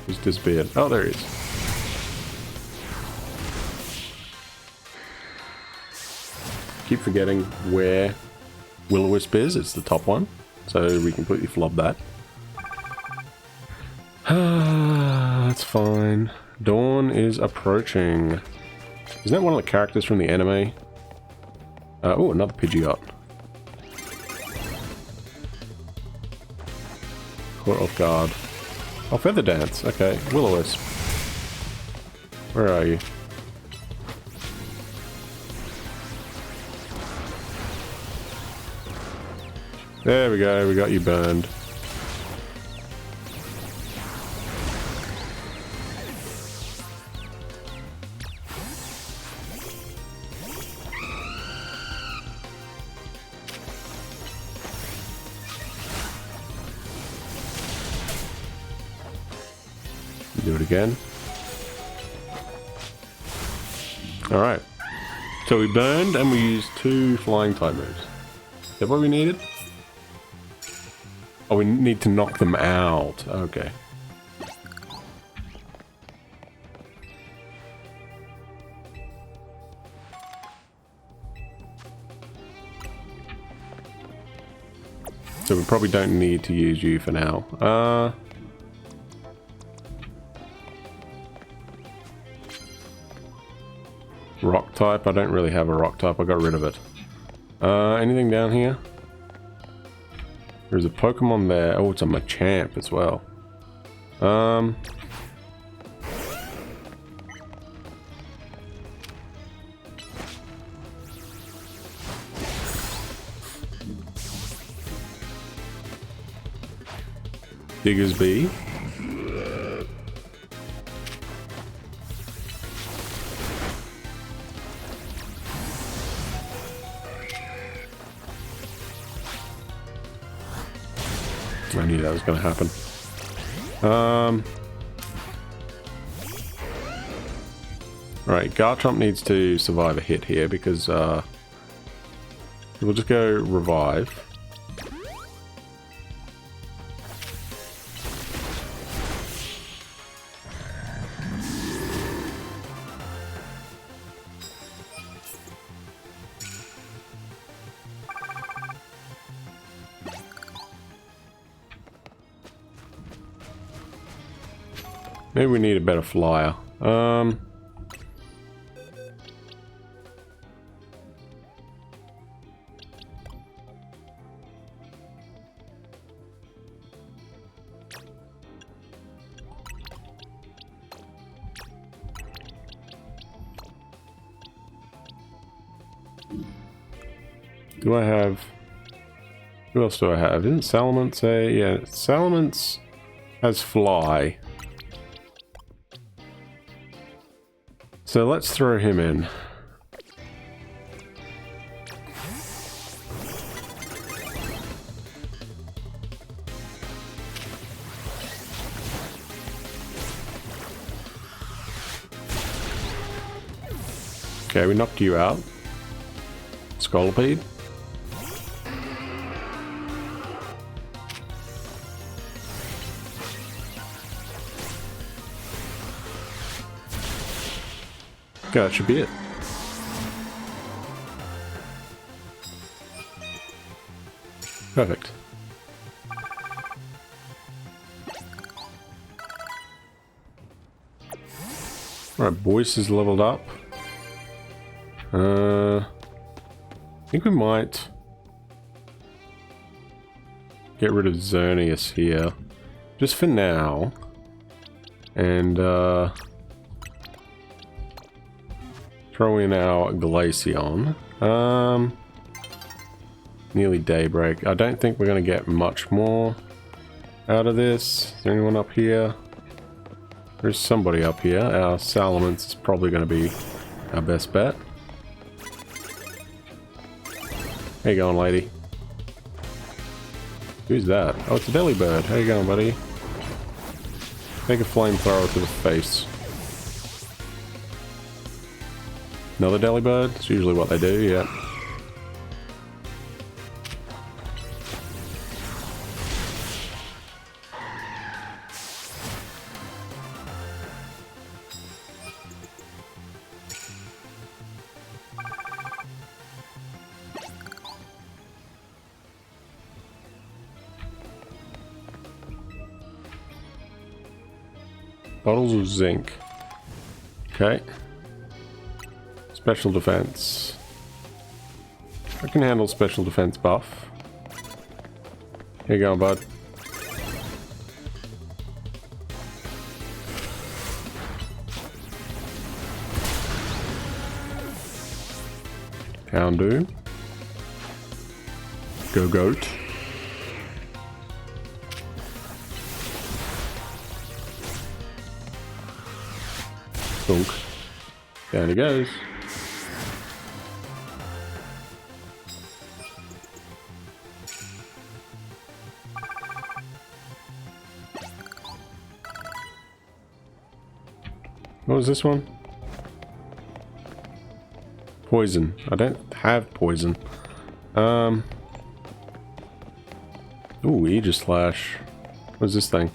S1: He's disappeared. Oh, there he is. Keep forgetting where Will-O-Wisp is. It's the top one. So we completely flub that. That's fine. Dawn is approaching. Isn't that one of the characters from the anime? Oh, another Pidgeot. Caught off guard. Oh, Feather Dance. Okay, Will-O-Wisp. Where are you? There we go, we got you burned. Do it again. Alright. So we burned and we used 2 flying type moves. Is that what we needed? Oh, we need to knock them out. Okay. So we probably don't need to use you for now. Rock type. I don't really have a rock type. I got rid of it. Anything down here? There's a Pokemon there. Oh, it's a Machamp as well. Diggersby. I knew that was going to happen. Right, Garchomp needs to survive a hit here because we'll just go revive. Maybe we need a better flyer. Do I have... Who else do I have? Isn't Salamence a... Yeah, Salamence has Fly. So let's throw him in. Okay, we knocked you out. Scolipede. Okay, that should be it. Perfect. Alright, Boyce is leveled up. I think we might get rid of Xerneas here, just for now, and throw in our Glaceon. Nearly daybreak. I don't think we're going to get much more out of this. Is there anyone up here? There's somebody up here. Our Salamence is probably going to be our best bet. How you going, lady? Who's that? Oh, it's a Delibird. How you going, buddy? Take a flamethrower to the face. Another Delibird? It's usually what they do, yeah. Bottles of zinc. Okay. Special defense. I can handle special defense buff. Here you go, bud. Houndoom. Go Goat. Thunk. Down he goes. What was this one? Poison. I don't have poison. Ooh, Aegislash. What's this thing?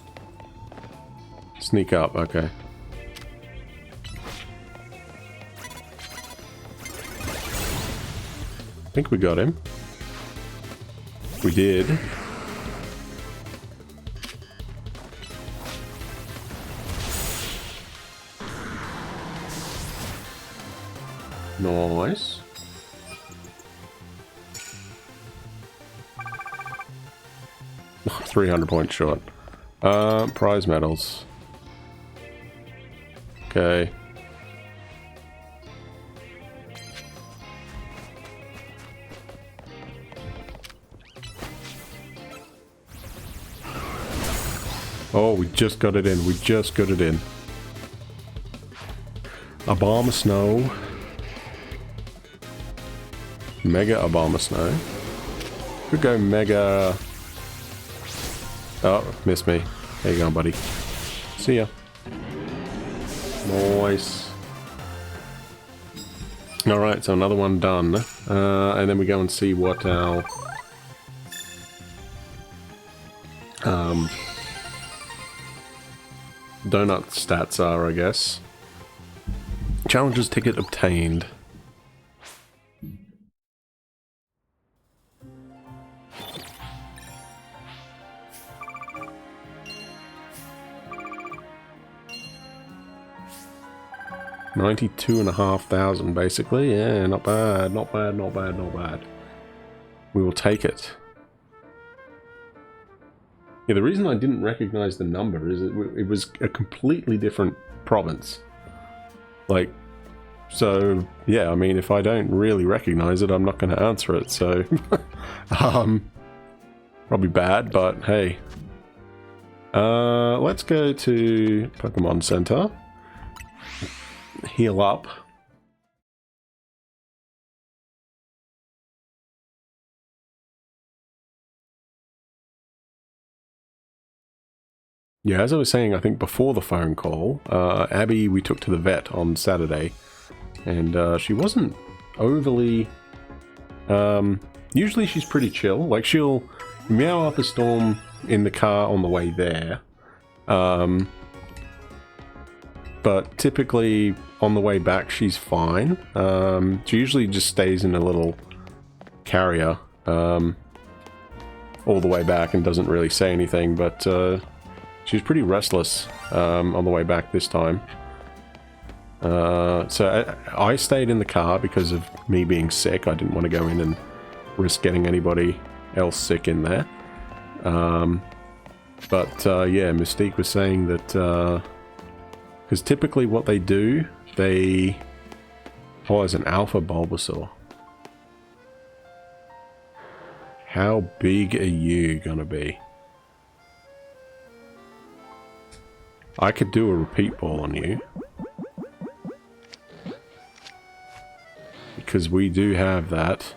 S1: Sneak up, okay. I think we got him. We did. Nice. Oh, 300 points short. Prize medals. Okay. Oh, we just got it in. We just got it in. Abomasnow. Mega Abomasnow. Could go Mega... Oh, missed me. There you go, buddy. See ya. Nice. Alright, so another one done. And then we go and see what our... donut stats are, I guess. Challenges ticket obtained. $92,500 basically. Yeah, not bad, not bad, not bad, not bad. We will take it. Yeah, the reason I didn't recognize the number is it was a completely different province. Like, So, yeah, I mean, if I don't really recognize it, I'm not going to answer it, so... probably bad, but hey. Let's go to Pokemon Center. Heal up. Yeah, as I was saying, I think before the phone call, Abby we took to the vet on Saturday, and she wasn't overly... usually she's pretty chill. Like, she'll meow up a storm in the car on the way there. But typically on the way back she's fine. She usually just stays in a little carrier all the way back and doesn't really say anything, but she was pretty restless on the way back this time. So I stayed in the car because of me being sick. I didn't want to go in and risk getting anybody else sick in there. But yeah, Mystique was saying that because typically what they do, they... Oh, as an alpha Bulbasaur. How big are you gonna be? I could do a repeat ball on you. Because we do have that.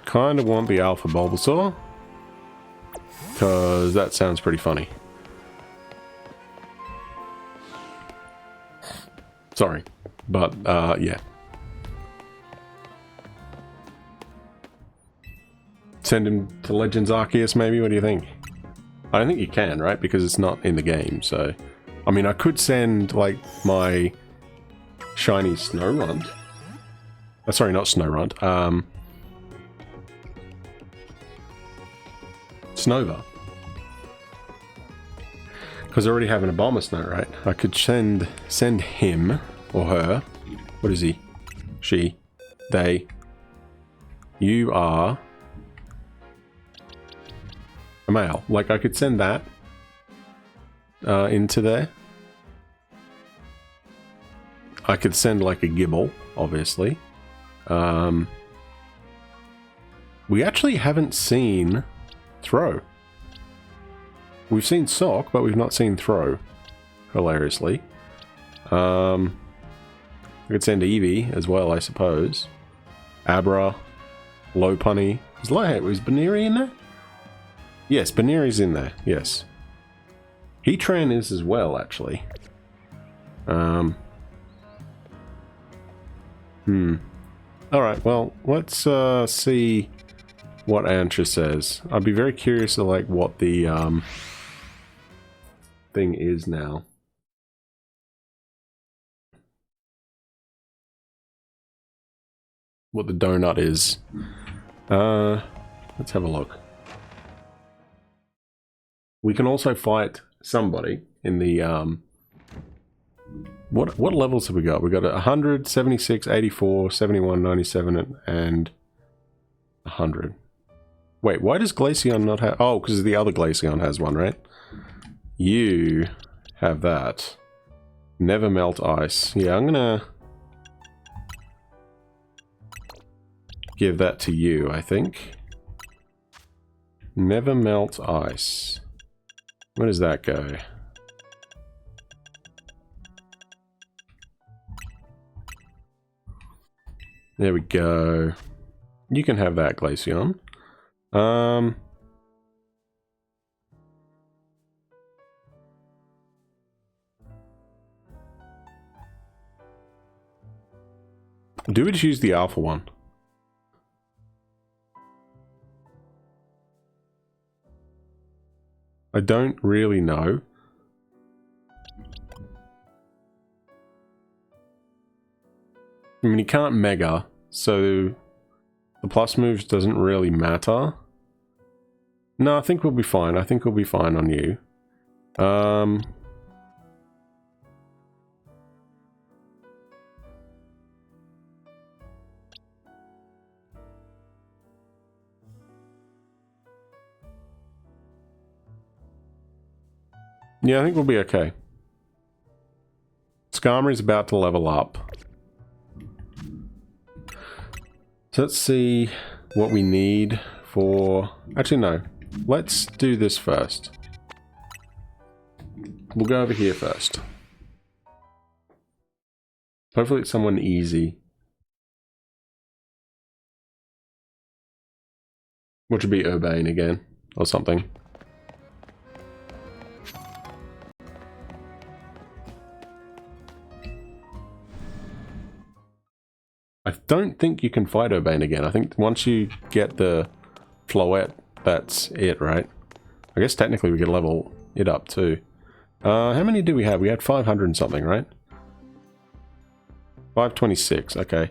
S1: Kind of want the Alpha Bulbasaur, because that sounds pretty funny. Sorry, but yeah. Send him to Legends Arceus maybe, what do you think? I don't think you can, right? Because it's not in the game, so... I mean, I could send, like, my shiny Snorunt. Sorry, not Snorunt, Snova. Because I already have an Abomasnow, right? I could send him or her. What is he? She. They. You are a male. Like, I could send that into there. I could send like a Gibble, obviously. We actually haven't seen Throw. We've seen Sock, but we've not seen Throw. Hilariously. I could send Eevee as well, I suppose. Abra. Lopunny. Was Baneri in there? Yes, Baneri's in there. Yes. Heatran is as well, actually. Alright, well, let's see what Ansha says. I'd be very curious to like what the thing is now. What the donut is. Let's have a look. We can also fight somebody in the what levels have we got? We got 100, 76, 84, 71, 97, and 100. Wait, why does Glaceon not have... Oh, because the other Glaceon has one, right? You have that. Never melt ice. Yeah, I'm gonna give that to you, I think. Never melt ice. Where does that go? There we go. You can have that, Glaceon. Do we just use the alpha one? I don't really know. I mean, he can't Mega, so The plus moves doesn't really matter. No, I think we'll be fine. I think we'll be fine on you. Yeah, I think we'll be okay. Skarmory's about to level up. So let's see what we need for... Actually, no. Let's do this first. We'll go over here first. Hopefully it's someone easy. Which would be Urbane again, or something. I don't think you can fight Urbane again. I think once you get the Floette, that's it, right? I guess technically we could level it up too. How many do we have? We had 500 and something, right? 526, okay.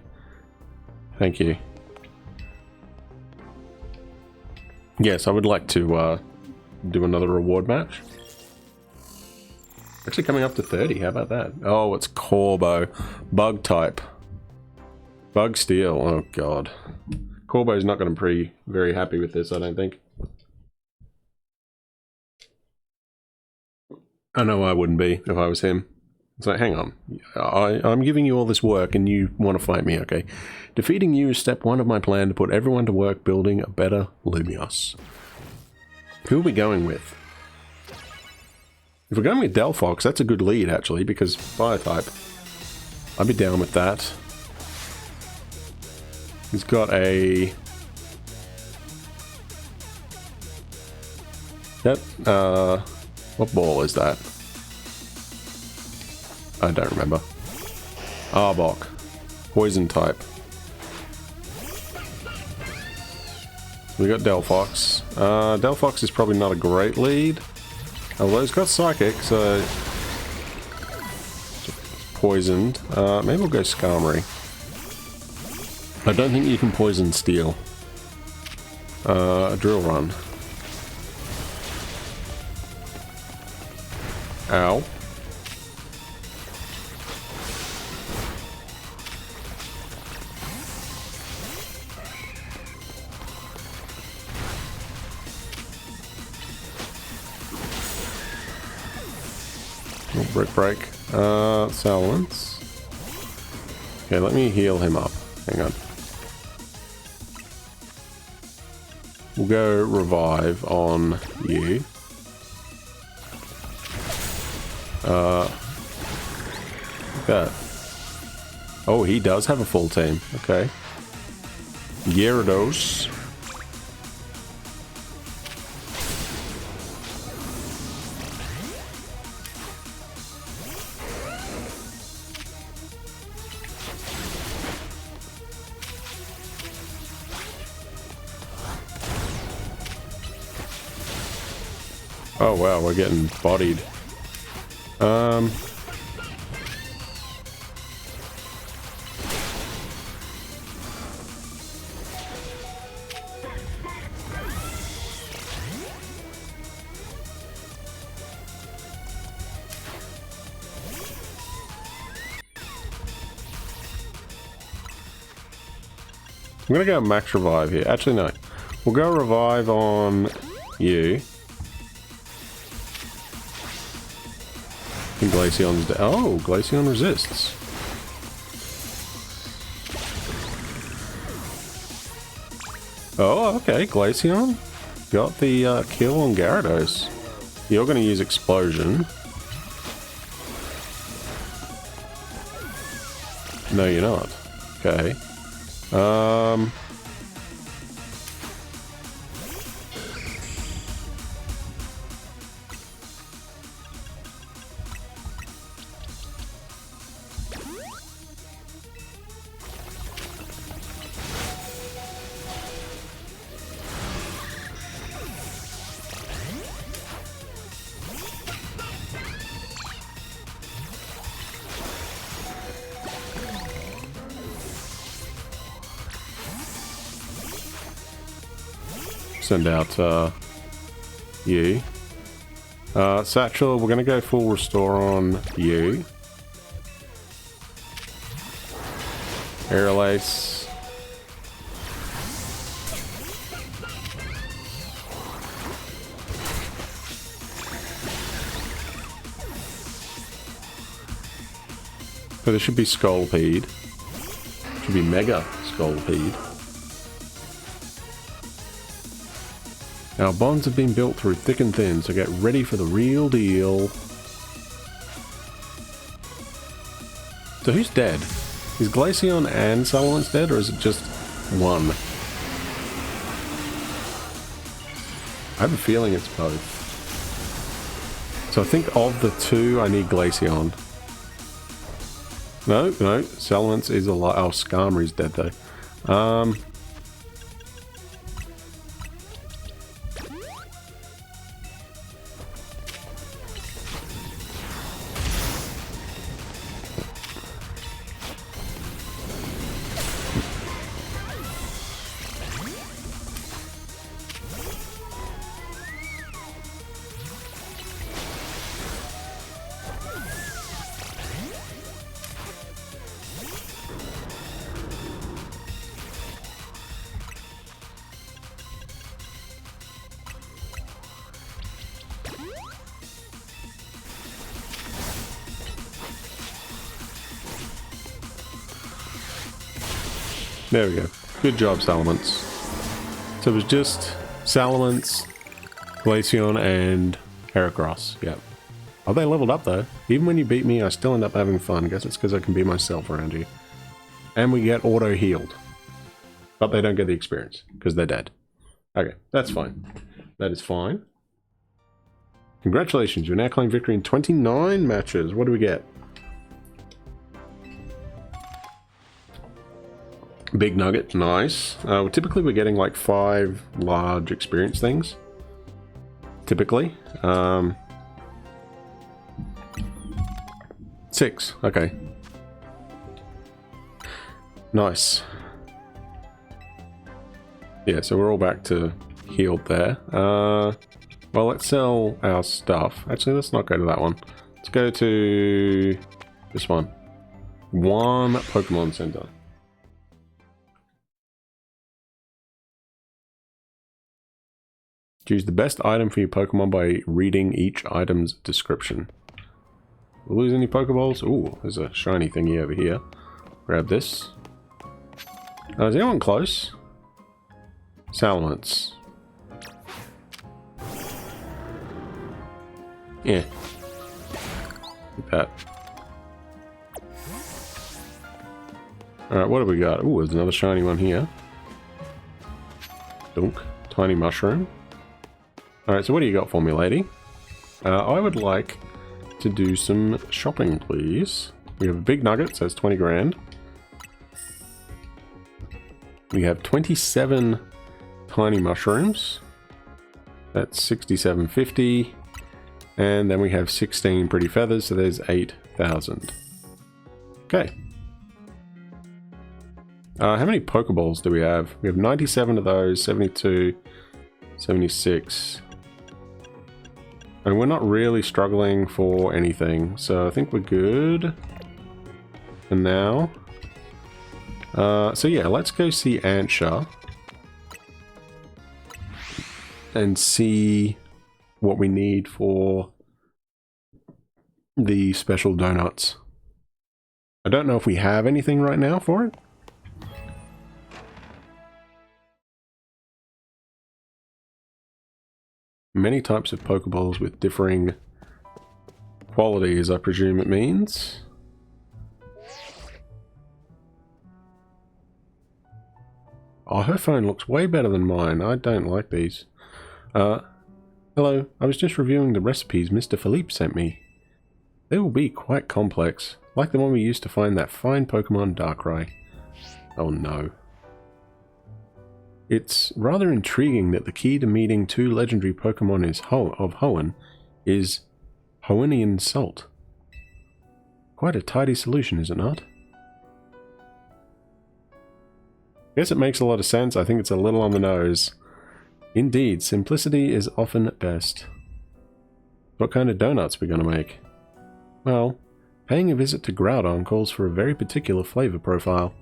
S1: Thank you. Yes, I would like to do another reward match. Actually coming up to 30, how about that? Oh, it's Corbo. Bug type. Bug Steel, oh god. Corbo's not going to be very happy with this, I don't think. I know I wouldn't be if I was him. It's like, hang on. I'm giving you all this work and you want to fight me, okay? Defeating you is step 1 of my plan to put everyone to work building a better Lumios. Who are we going with? If we're going with Delphox, that's a good lead, actually, because fire type. I'd be down with that. He's got a... That, what ball is that? I don't remember. Arbok. Poison type. We got Delphox. Delphox is probably not a great lead. Although he's got Psychic, so... Poisoned. Maybe we'll go Skarmory. I don't think you can poison Steel. A Drill Run. Ow. Brick Break. Silence. Okay, let me heal him up. Hang on. We'll go Revive on you. That. Oh, he does have a full team. Okay. Gyarados. Oh wow, we're getting bodied. I'm gonna go max revive here. Actually, no. We'll go revive on you. And Glaceon's dead. Oh, Glaceon resists. Oh, okay. Glaceon got the kill on Gyarados. You're gonna use Explosion. No, you're not. Okay. send out you. Satchel, we're going to go full restore on you. Aerial Ace. So there should be Skullpede. Should be Mega Skullpede. Our bonds have been built through thick and thin, so get ready for the real deal. So who's dead? Is Glaceon and Salamence dead, or is it just one? I have a feeling it's both. So I think of the two, I need Glaceon. No, Salamence is alive. Oh, Skarmory's dead though. There we go. Good job, Salamence. So it was just Salamence, Glaceon, and Heracross. Yep. Oh, they leveled up though. Even when you beat me, I still end up having fun. I guess it's because I can be myself around you. And we get auto-healed. But they don't get the experience, because they're dead. Okay, that's fine. That is fine. Congratulations, you now claim victory in 29 matches. What do we get? Big nugget, nice. Typically we're getting like 5 large experience things. Typically. 6, okay. Nice. Yeah, so we're all back to healed there. Well, let's sell our stuff. Actually, let's not go to that one. Let's go to this one. One Pokemon Center. Choose the best item for your Pokemon by reading each item's description. Lose any Pokeballs? Ooh, there's a shiny thingy over here. Grab this. Is anyone close? Salamence. Yeah. Like that. Alright, what have we got? Ooh, there's another shiny one here. Dunk. Tiny mushroom. Alright, so what do you got for me, lady? I would like to do some shopping, please. We have a big nugget, says 20 grand. We have 27 tiny mushrooms. That's 67.50. And then we have 16 pretty feathers, so there's 8,000. Okay. How many Pokeballs do we have? We have 97 of those, 72, 76. And we're not really struggling for anything, so I think we're good for now. So yeah, let's go see Antsha and see what we need for the special donuts. I don't know if we have anything right now for it. Many types of Pokeballs with differing qualities, I presume it means. Oh, her phone looks way better than mine. I don't like these. Hello, I was just reviewing the recipes Mr. Philippe sent me. They will be quite complex, like the one we used to find that fine Pokemon Darkrai. Oh no. It's rather intriguing that the key to meeting 2 legendary Pokemon of Hoenn is Hoennian salt. Quite a tidy solution, is it not? I guess it makes a lot of sense. I think it's a little on the nose. Indeed, simplicity is often best. What kind of donuts are we going to make? Well, paying a visit to Groudon calls for a very particular flavor profile.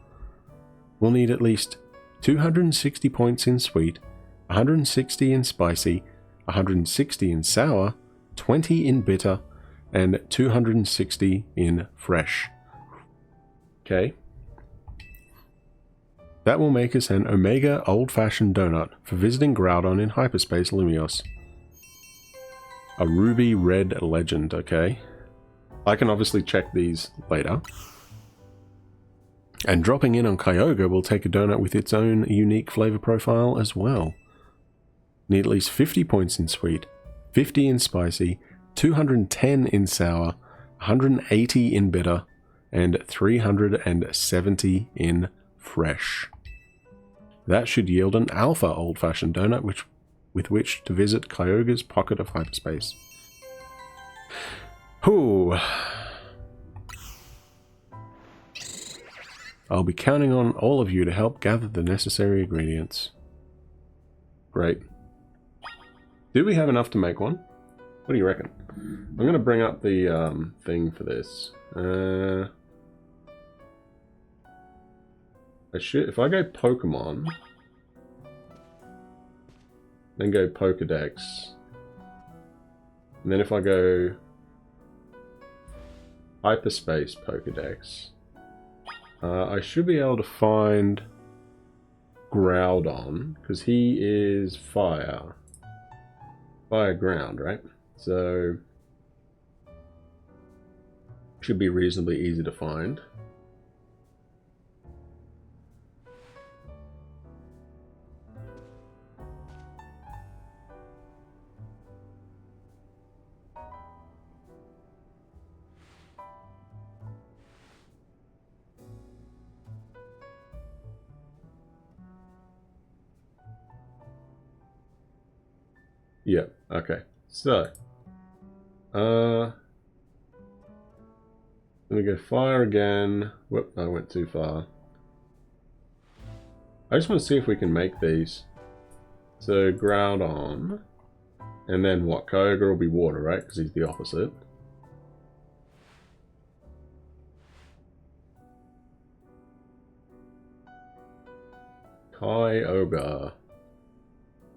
S1: We'll need at least 260 points in sweet, 160 in spicy, 160 in sour, 20 in bitter, and 260 in fresh. Okay. That will make us an Omega old-fashioned donut for visiting Groudon in Hyperspace Lumios. A ruby red legend, okay. I can obviously check these later. And dropping in on Kyogre will take a donut with its own unique flavor profile as well. Need at least 50 points in sweet, 50 in spicy, 210 in sour, 180 in bitter, and 370 in fresh. That should yield an alpha old-fashioned donut with which to visit Kyogre's pocket of hyperspace. Whew. I'll be counting on all of you to help gather the necessary ingredients. Great. Do we have enough to make one? What do you reckon? I'm going to bring up the thing for this. If I go Pokemon, then go Pokedex, and then if I go Hyperspace Pokedex, I should be able to find Groudon, because he is fire ground, right? So should be reasonably easy to find. Yeah, okay. So, let me go fire again. Whoop, I went too far. I just want to see if we can make these. So, Groudon. And then what? Kyogre will be water, right? Because he's the opposite. Kyogre.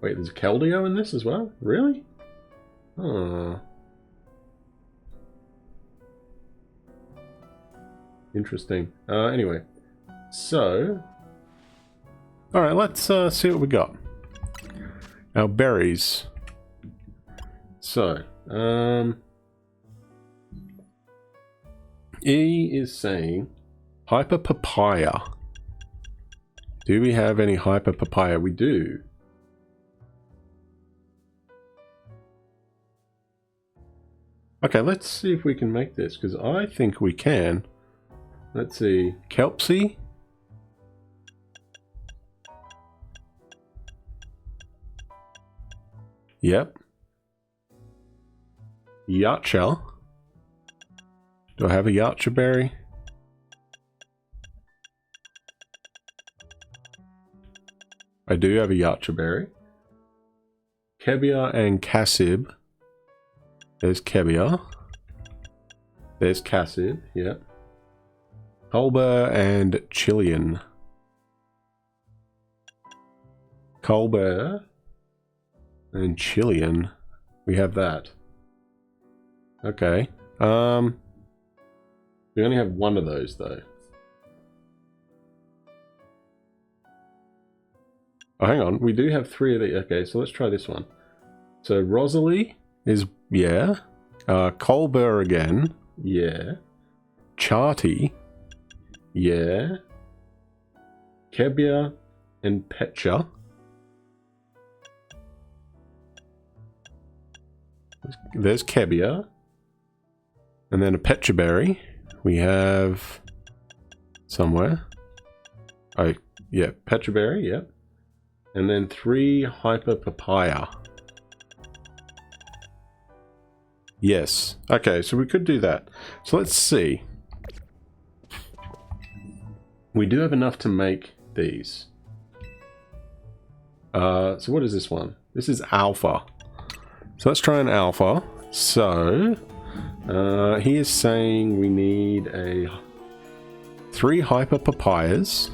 S1: Wait, there's Keldeo in this as well? Really? Oh. Interesting. Anyway. So. Alright, let's see what we got. Our berries. So. E is saying Hyper Papaya. Do we have any Hyper Papaya? We do. Okay, let's see if we can make this, because I think we can. Let's see. Kelpsy. Yep. Yacha. Do I have a Yacha berry? I do have a Yacha berry. Kebia and Cassib. There's Kebia. There's Cassib, yep. Colbur and Chilean. Colbur and Chilean. We have that. Okay. We only have one of those though. Oh, hang on. We do have three of these. Okay, so let's try this one. So Rosalie is, yeah. Colbur again, yeah. Charty, yeah. Kebia and Petcha. There's Kebia. And then a Petcha berry. We have somewhere. Oh, yeah, Petcha berry, yeah. And then 3 Hyper Papaya. Yes. Okay, so we could do that. So let's see. We do have enough to make these. So what is this one? This is alpha. So let's try an alpha. So he is saying we need 3 hyper papayas.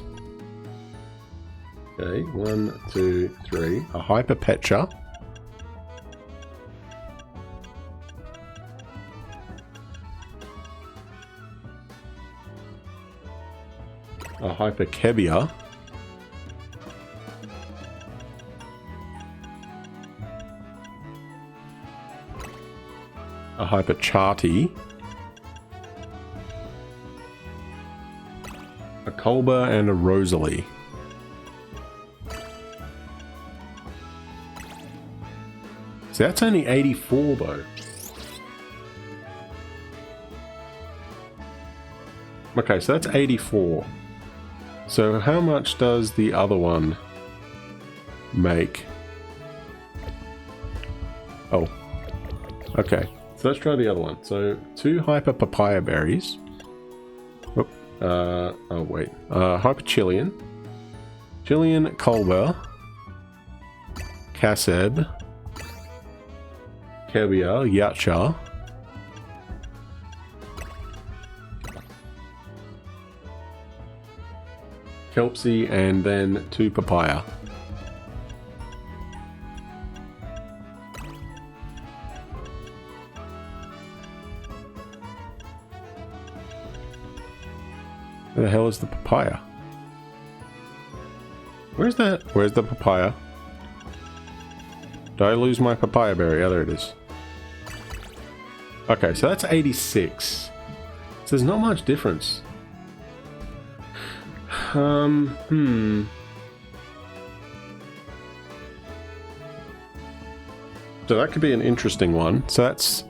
S1: Okay, 1, 2, 3. A hyper pecha. A hyper kebia. A hyper charty. A Colbur and a Rosalie. See, that's only 84 though. Okay, so that's 84. So how much does the other one make? Oh. Okay, so let's try the other one. So 2 hyper papaya berries. Oh wait. Hyper Chilean. Chilean Colbur. Kaseb. Kebia, Yacha. Kelpsy, and then 2 papaya. Where the hell is the papaya? Where's that? Where's the papaya? Did I lose my papaya berry? Oh, there it is. Okay, so that's 86. So there's not much difference. So that could be an interesting one. So that's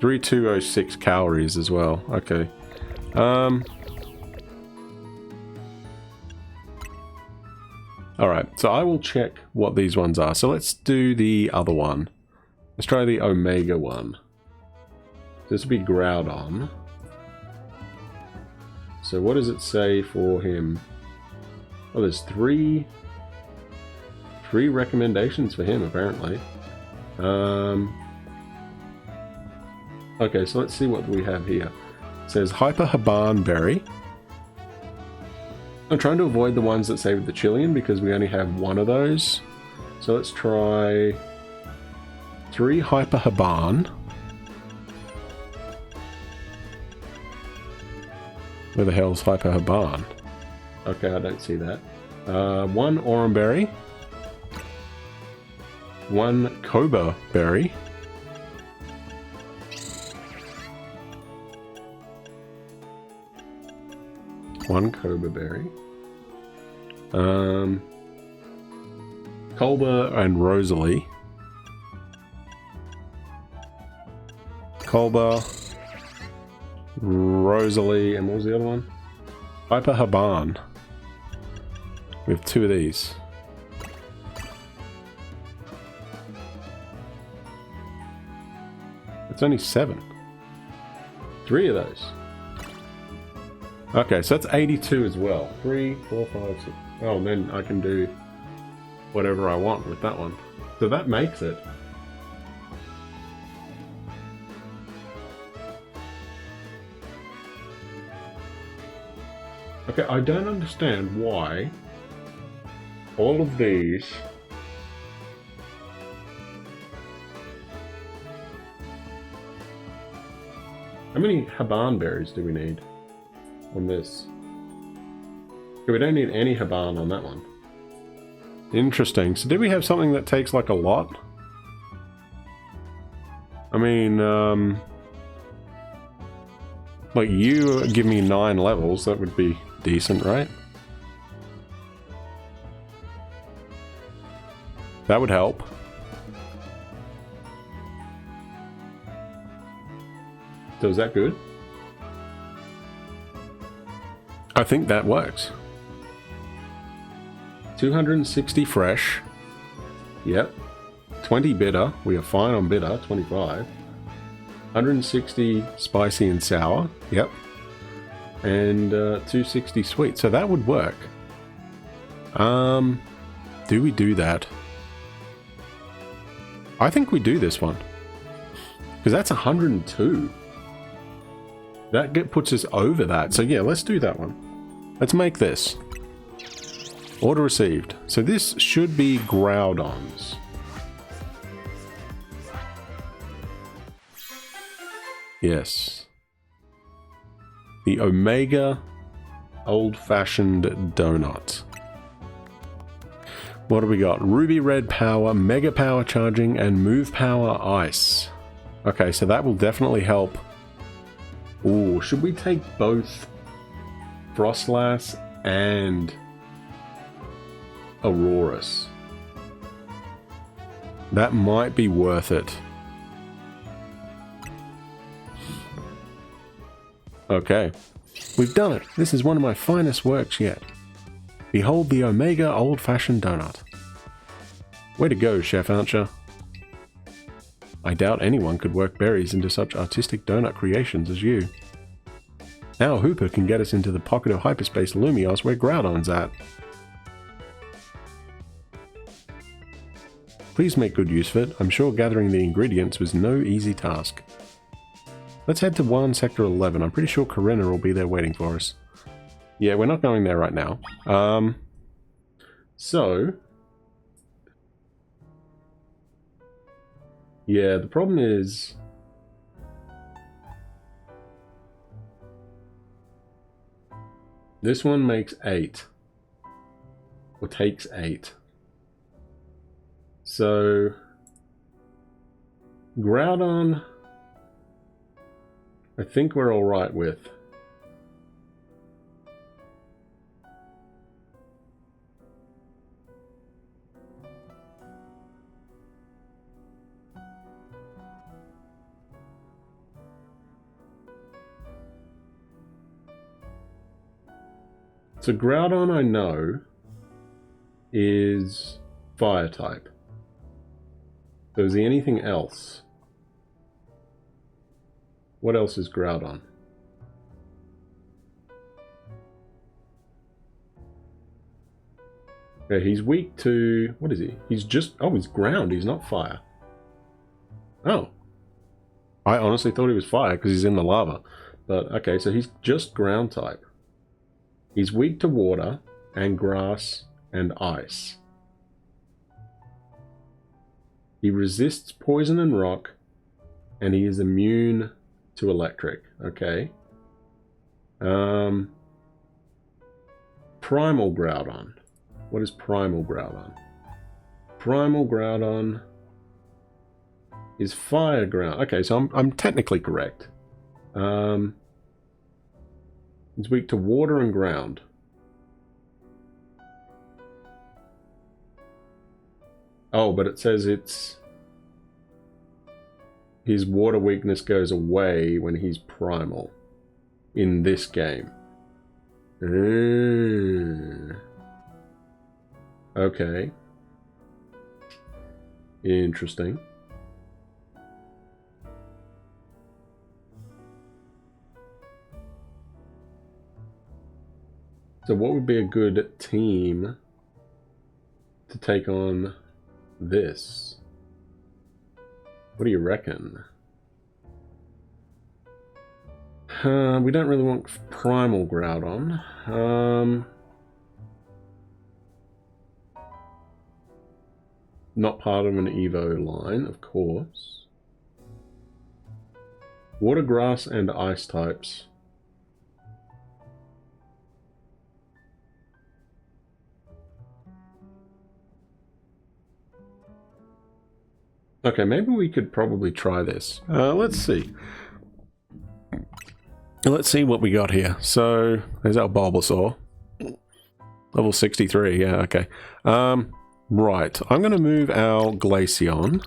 S1: 3206 calories as well. Okay. Alright, so I will check what these ones are. So let's do the other one. Let's try the Omega one. This will be Groudon. So what does it say for him? Oh, there's three recommendations for him, apparently. Okay, so let's see what we have here. It says Hyper Haban Berry. I'm trying to avoid the ones that say with the Chilean because we only have one of those. So let's try 3 Hyper Haban. Where the hell's Hyper Haban? Okay, I don't see that. 1 Oranberry. 1 Cobra Berry. One Cobra Berry. Colbur and Rosalie. Colbur, Rosalie, and what was the other one? Hyper Haban. We have 2 of these. It's only 7. 3 of those. Okay, so that's 82 as well. 3, 4, 5, 6. Oh, and then I can do whatever I want with that one. So that makes it. Okay, I don't understand why all of these How many Haban berries do we need on this? Okay, we don't need any Haban on that one. Interesting. So do we have something that takes like a lot? I mean, like you give me 9 levels, that would be decent, right? That would help. So is that good? I think that works. 260 fresh. Yep. 20 bitter. We are fine on bitter. 25. 160 spicy and sour. Yep. And 260 sweet. So that would work. Do we do that? I think we do this one. Because that's 102. That puts us over that. So yeah, let's do that one. Let's make this. Order received. So this should be Groudons. Yes. The Omega Old-Fashioned Donut. What do we got? Ruby Red Power, Mega Power Charging, and Move Power Ice. Okay, so that will definitely help. Ooh, should we take both Frostlass and Aurorus? That might be worth it. Okay, we've done it. This is one of my finest works yet. Behold the Omega Old-Fashioned Donut. Way to go, Chef Archer. I doubt anyone could work berries into such artistic donut creations as you. Now Hooper can get us into the pocket of hyperspace Lumios where Groudon's at. Please make good use of it. I'm sure gathering the ingredients was no easy task. Let's head to 1 Sector 11. I'm pretty sure Corinna will be there waiting for us. Yeah, we're not going there right now. So... yeah, the problem is... this one makes 8. Or takes 8. So... Groudon... I think we're alright with. So Groudon I know is fire type. So is he anything else? What else is Groudon? Yeah, he's weak to... what is he? He's just... oh, he's ground. He's not fire. Oh. I honestly thought he was fire because he's in the lava. But, okay, so he's just ground type. He's weak to water and grass and ice. He resists poison and rock, and he is immune to electric. Okay. Primal Groudon. What is Primal Groudon? Primal Groudon is Fire Ground. Okay, so I'm technically correct. It's weak to water and ground. Oh, but it says it's... his water weakness goes away when he's primal in this game. Okay. Interesting. So what would be a good team to take on this? What do you reckon? We don't really want Primal Groudon. Not part of an Evo line, of course. Water, grass, and ice types. Okay, maybe we could probably try this. Let's see. Let's see what we got here. So, there's our Bulbasaur. Level 63, yeah, okay. Right, I'm going to move our Glaceon.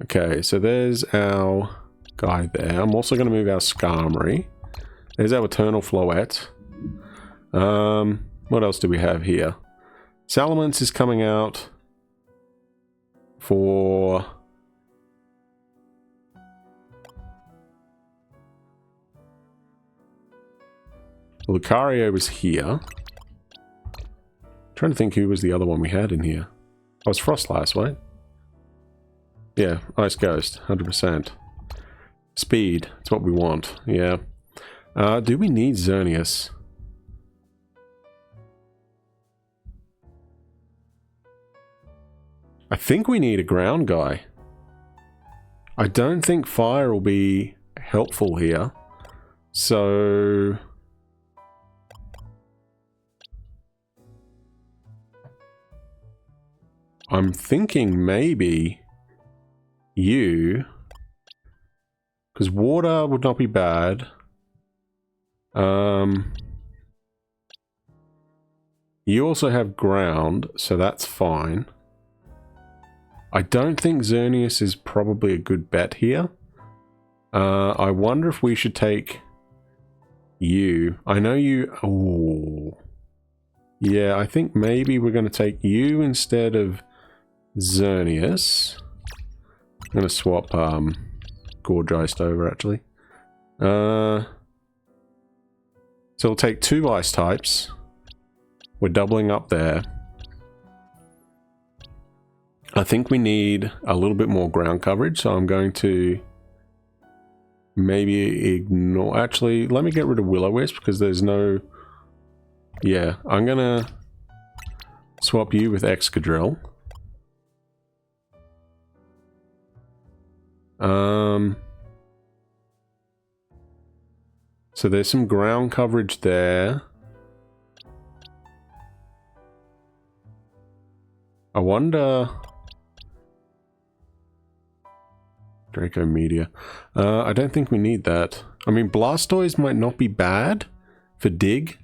S1: Okay, so there's our guy there. I'm also going to move our Skarmory. There's our Eternal Floette. What else do we have here? Salamence is coming out for... Lucario was here. Trying to think who was the other one we had in here. Oh, it's Frostlass, right? Yeah, Ice Ghost, 100%. Speed, that's what we want, yeah. Do we need Xerneas? I think we need a ground guy. I don't think fire will be helpful here. So... I'm thinking maybe you... Because water would not be bad. You also have ground, so that's fine. I don't think Xerneas is probably a good bet here. I wonder if we should take you. I know you... Oh. Yeah, I think maybe we're going to take you instead of Xerneas. I'm going to swap Gorgeist over, actually. So we'll take 2 ice types. We're doubling up there. I think we need a little bit more ground coverage, so I'm going to maybe ignore... Actually, let me get rid of Will-O-Wisp because there's no... Yeah, I'm going to swap you with Excadrill. So there's some ground coverage there. I wonder... Draco Meteor. I don't think we need that. I mean, Blastoise might not be bad for Dig.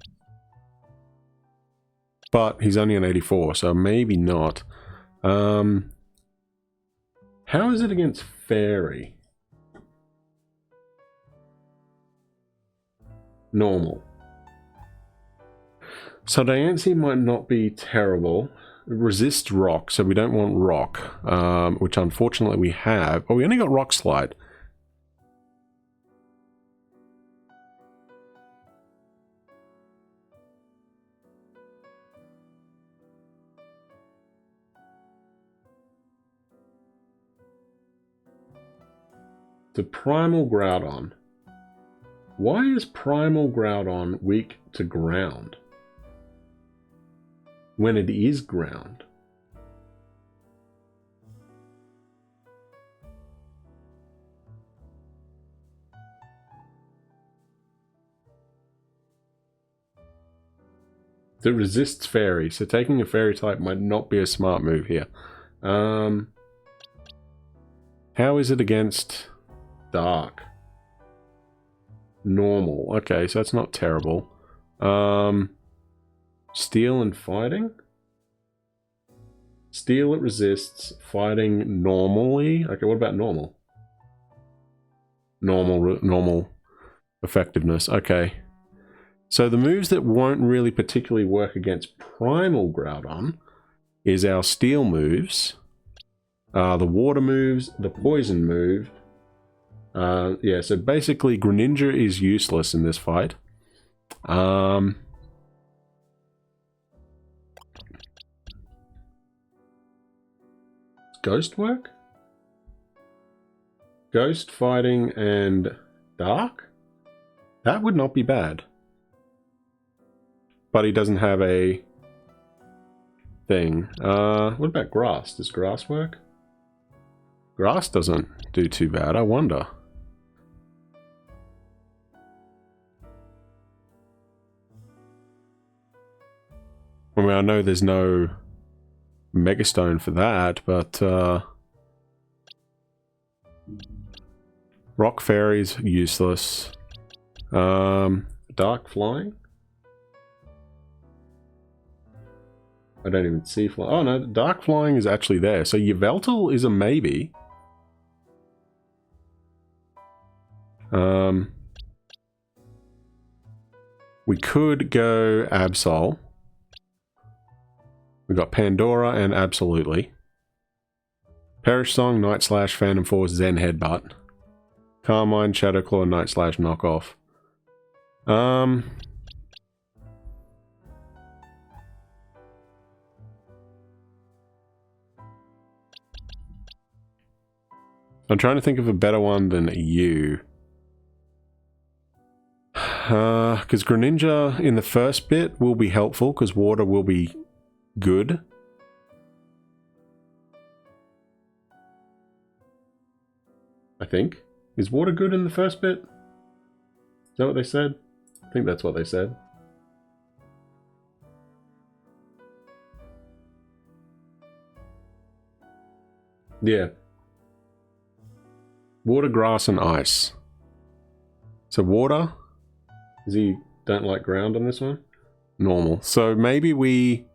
S1: But he's only an 84, so maybe not. How is it against Fairy? Normal. So Diancie might not be terrible. It resists rock, so we don't want rock, which unfortunately we have. Oh, we only got Rock Slide. The Primal Groudon. Why is Primal Groudon weak to ground? When it is ground. It resists Fairy, so taking a Fairy type might not be a smart move here. How is it against Dark? Normal. Okay, so that's not terrible. Steel and Fighting? Steel it resists. Fighting normally? Okay, what about normal? Normal effectiveness. Okay. So the moves that won't really particularly work against Primal Groudon is our Steel moves. The Water moves, the Poison move. Yeah, so basically Greninja is useless in this fight. Ghost work? Ghost, Fighting, and Dark? That would not be bad. But he doesn't have a thing. What about Grass? Does Grass work? Grass doesn't do too bad, I wonder. I mean, I know there's no Megastone for that, but Rock Fairy's useless. Dark Flying? I don't even see flying. Oh no, Dark Flying is actually there. So Yveltal is a maybe. We could go Absol. We've got Pandora and Absolutely. Perish Song, Night Slash, Phantom Force, Zen Headbutt. Carmine, Shadow Claw, Night Slash, Knockoff. I'm trying to think of a better one than you. Because Greninja in the first bit will be helpful, because water will be good. I think. Is water good in the first bit? Is that what they said? I think that's what they said. Yeah. Water, grass, and ice. So water. Is he don't like ground on this one? Normal. So maybe we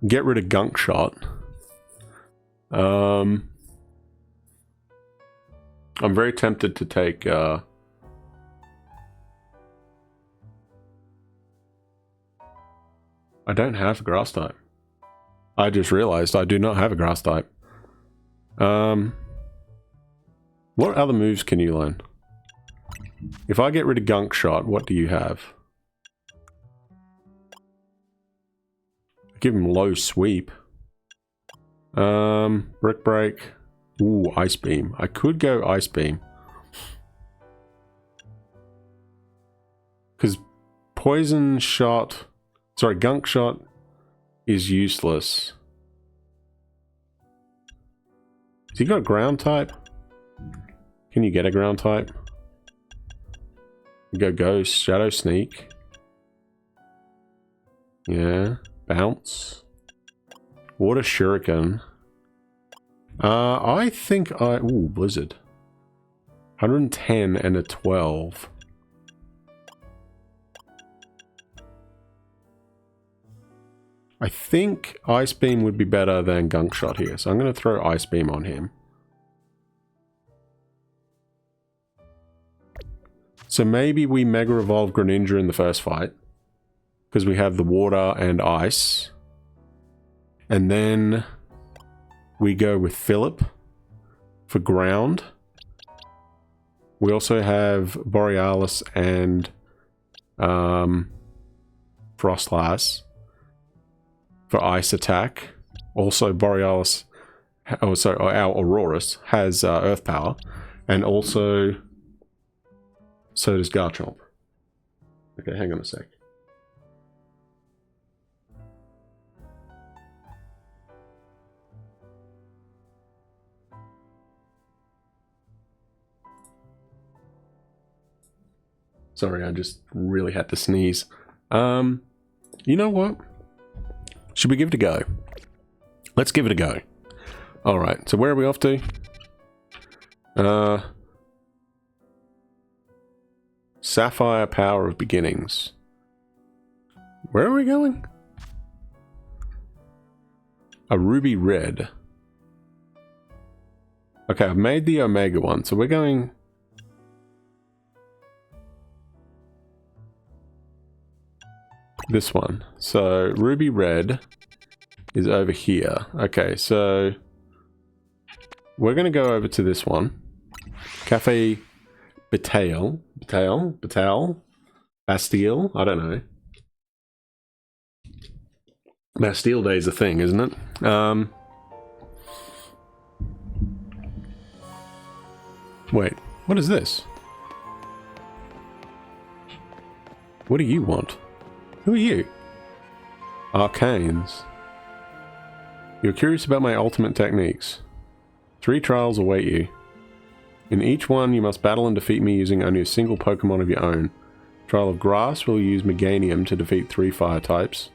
S1: get rid of Gunk Shot. I'm very tempted to take I don't have a grass type. I just realized I do not have a grass type. What other moves can you learn? If I get rid of Gunk Shot, what do you have? Give him low sweep. Brick Break. Ooh, Ice Beam. I could go Ice Beam. Because Poison Shot... Sorry, Gunk Shot is useless. Has he got a ground type? Can you get a ground type? Go Ghost, Shadow Sneak. Yeah. Bounce. Water Shuriken. I think I... Ooh, Blizzard. 110 and a 12. I think Ice Beam would be better than Gunk Shot here, so I'm going to throw Ice Beam on him. So maybe we Mega Evolve Greninja in the first fight, because we have the water and ice. And then we go with Phillip for ground. We also have Borealis and Frostlass for ice attack. Also Borealis, our Aurorus has earth power, and also so does Garchomp. Okay, hang on a sec. Sorry, I just really had to sneeze. You know what? Should we give it a go? Let's give it a go. Alright, so where are we off to? Sapphire Power of Beginnings. Where are we going? A Ruby Red. Okay, I've made the Omega one, so we're going... this one. So, Ruby Red is over here. Okay, so... we're going to go over to this one. Cafe Bastille? Bastille? I don't know. Bastille Day is a thing, isn't it? Wait, what is this? What do you want? Who are you? Arcanes. You're curious about my ultimate techniques. 3 trials await you. In each one, you must battle and defeat me using only a single Pokemon of your own. Trial of Grass will use Meganium to defeat 3 fire types.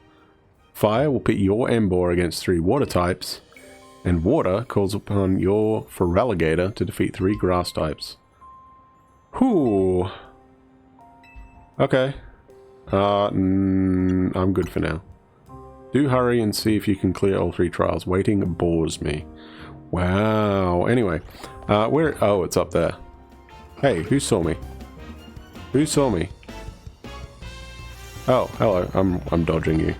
S1: Fire will pit your Emboar against 3 water types. And Water calls upon your Feraligatr to defeat 3 grass types. Whew. Okay. I'm good for now. Do hurry and see if you can clear all 3 trials. Waiting bores me. Wow. Anyway, where? Oh, it's up there. Hey, who saw me? Who saw me? Oh, hello. I'm dodging you.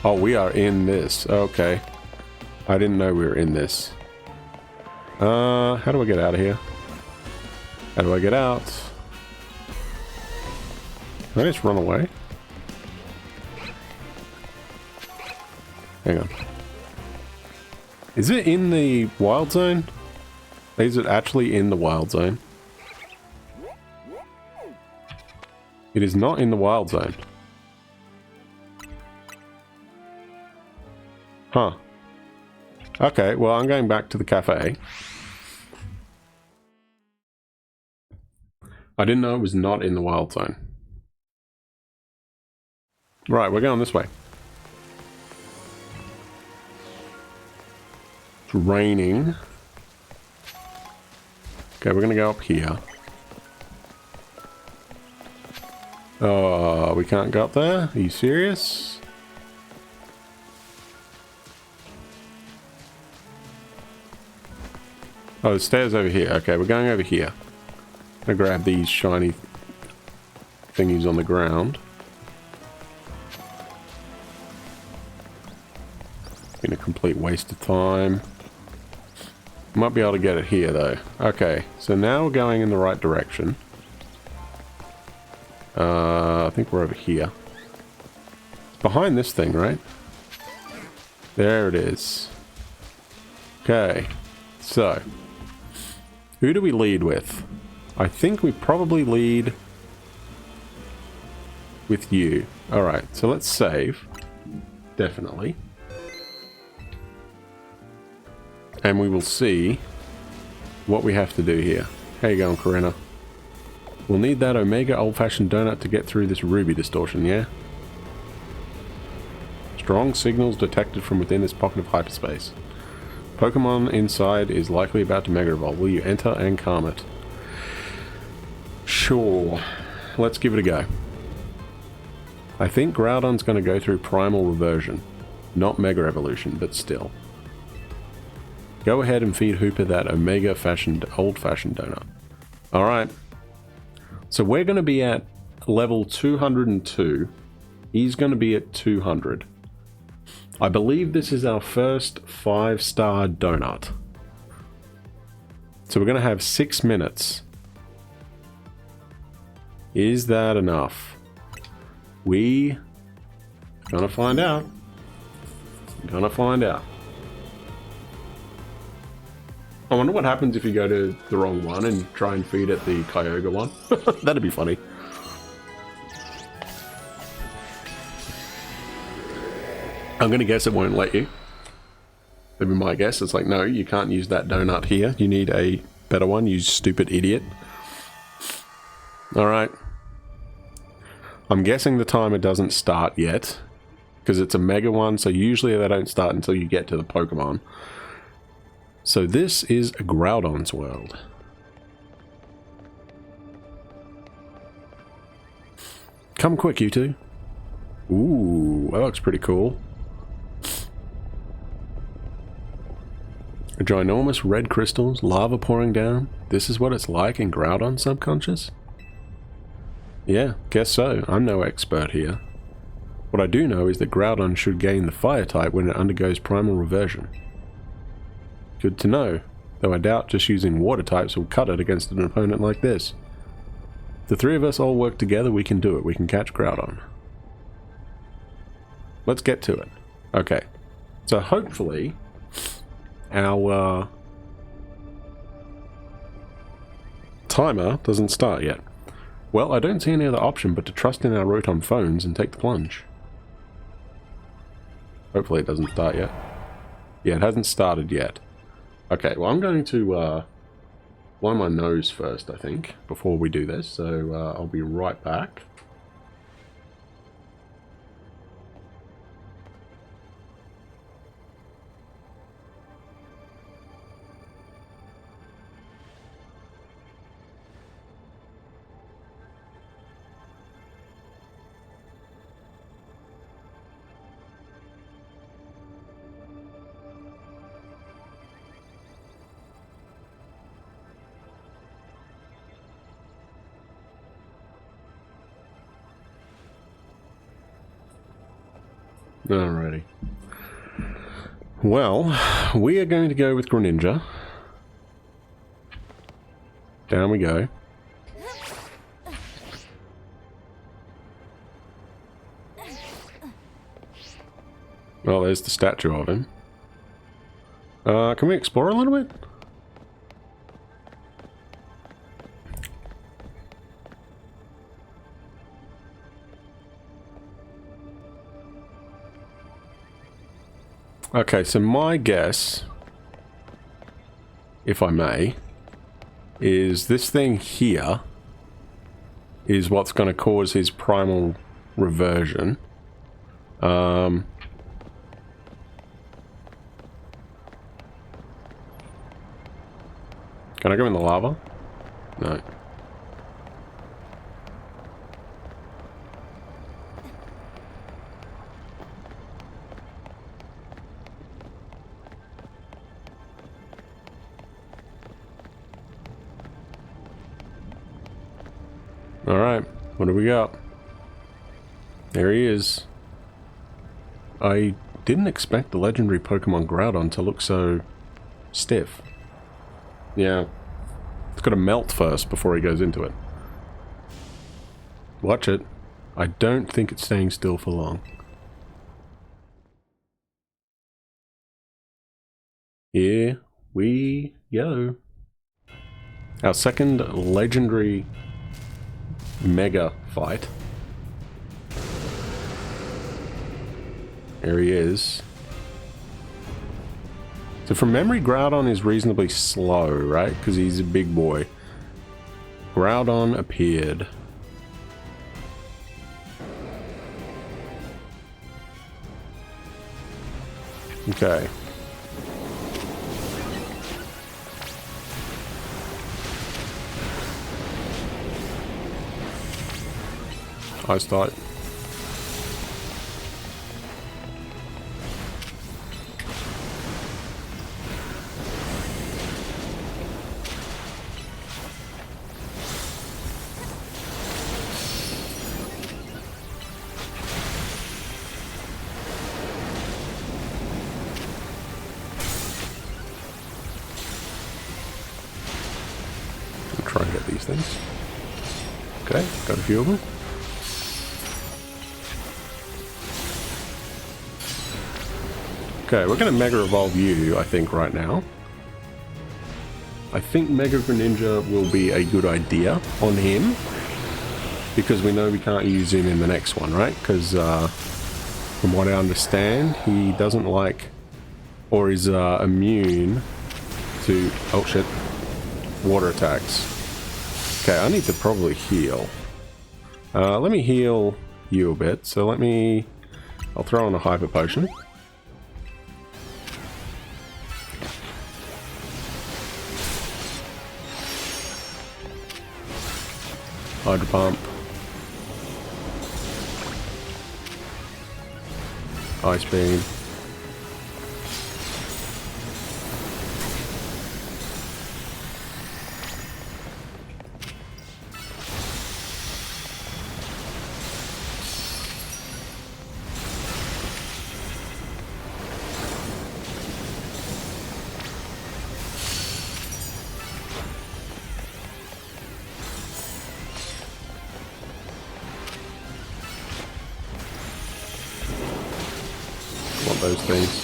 S1: Oh, we are in this. Okay. I didn't know we were in this. How do I get out of here? How do I get out? Can I just run away? Hang on. Is it in the wild zone? Is it actually in the wild zone? It is not in the wild zone. Huh. Okay, well, I'm going back to the cafe. I didn't know it was not in the wild zone. Right, we're going this way. It's raining. Okay, we're gonna go up here. Oh, we can't go up there? Are you serious? Oh, the stairs over here. Okay, we're going over here. I'm gonna grab these shiny thingies on the ground. Been a complete waste of time. Might be able to get it here though. Okay, so now we're going in the right direction. I think we're over here. It's behind this thing, right? There it is. Okay, so who do we lead with? I think we probably lead with you. Alright, so let's save. Definitely. And we will see what we have to do here. How you going, Corinna? We'll need that Omega old-fashioned donut to get through this ruby distortion, yeah? Strong signals detected from within this pocket of hyperspace. Pokemon inside is likely about to Mega Evolve. Will you enter and calm it? Sure. Let's give it a go. I think Groudon's going to go through Primal Reversion. Not Mega Evolution, but still. Go ahead and feed Hooper that Omega old-fashioned donut. Alright. So we're going to be at level 202. He's going to be at 200. I believe this is our first 5-star donut. So we're going to have 6 minutes. Is that enough? We gonna find out. Gonna find out. I wonder what happens if you go to the wrong one and try and feed it the Kyogre one. That'd be funny. I'm gonna guess it won't let you. That'd be my guess. It's like, no, you can't use that donut here. You need a better one, you stupid idiot. Alright. I'm guessing the timer doesn't start yet. Because it's a mega one, so usually they don't start until you get to the Pokemon. So this is Groudon's world. Come quick, you two. Ooh, that looks pretty cool. Ginormous red crystals, lava pouring down. This is what it's like in Groudon subconscious? Yeah, guess so. I'm no expert here. What I do know is that Groudon should gain the fire type when it undergoes primal reversion. Good to know, though I doubt just using water types will cut it against an opponent like this. If the three of us all work together, we can do it. We can catch Groudon. Let's get to it. Okay, so hopefully our timer doesn't start yet. Well, I don't see any other option but to trust in our Rotom phones and take the plunge. Hopefully it doesn't start yet. Yeah, it hasn't started yet. Okay, well I'm going to blow my nose first, I think, before we do this, so I'll be right back. Alrighty. Well, we are going to go with Greninja. Down we go. Well, there's the statue of him. Can we explore a little bit? Okay, so my guess, if I may, is this thing here is what's going to cause his primal reversion. Can I go in the lava? No. Alright, what do we got? There he is. I didn't expect the legendary Pokemon Groudon to look so stiff. Yeah. It's got to melt first before he goes into it. Watch it. I don't think it's staying still for long. Here we go. Our second legendary mega fight. There he is. So from memory, Groudon is reasonably slow, right? Because he's a big boy. Groudon appeared. Okay. Ice type. I'll try and get these things. Okay, got a few of them. Okay, we're going to Mega Evolve you, I think, right now. I think Mega Greninja will be a good idea on him. Because we know we can't use him in the next one, right? Because, from what I understand, he doesn't like... or is immune to... oh shit. Water attacks. Okay, I need to probably heal. Let me heal you a bit. So let me... I'll throw on a Hyper Potion. Hydro Pump. Ice Beam. Want those things.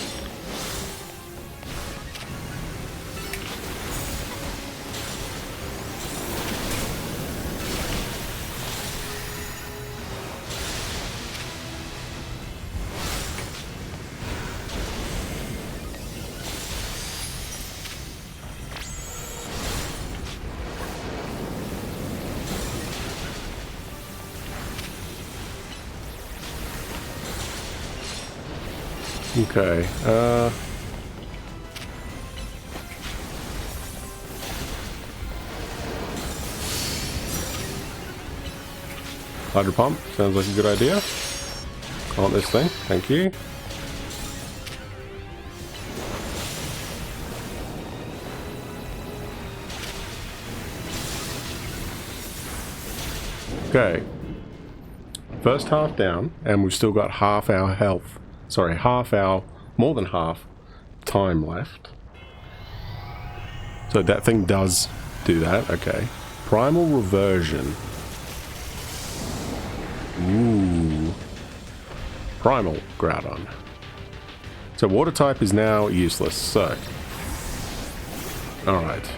S1: Okay, Hydro Pump, sounds like a good idea. I want this thing, thank you. Okay. First half down, and we've still got half our health. Sorry, more than half time left. So that thing does do that, okay. Primal Reversion. Ooh. Primal Groudon. So water type is now useless, so Alright.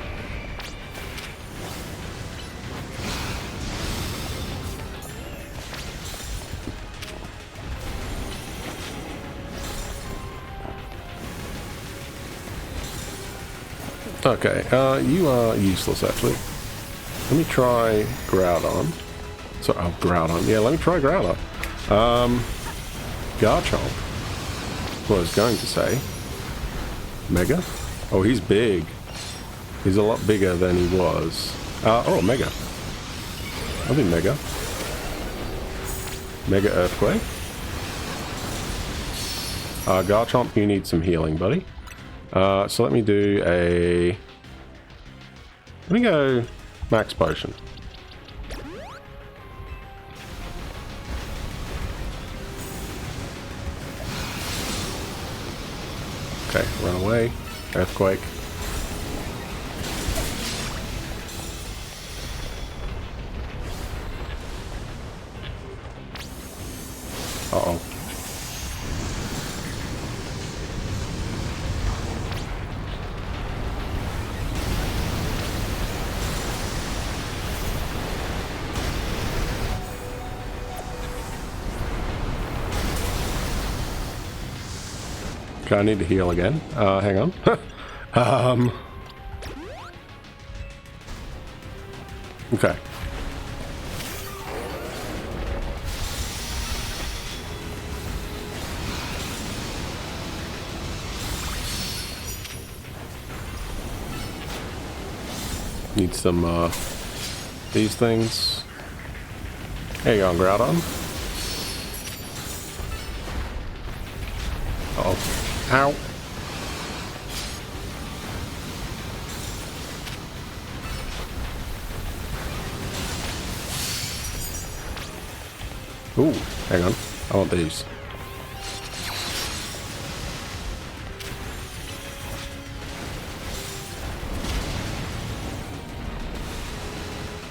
S1: Okay, you are useless actually. Let me try Groudon. So, oh, Groudon. Yeah, let me try Groudon. Garchomp. What I was going to say. Mega? Oh, he's big. He's a lot bigger than he was. Oh, Mega. I'll be Mega. Mega Earthquake. Garchomp, you need some healing, buddy. So let me do a... Let me go Max Potion. Okay, run away. Earthquake. Uh-oh. Okay, I need to heal again. Hang on. Okay. Need some, these things. There you go, Groudon. Uh-oh. Ow. Ooh, hang on. I want these.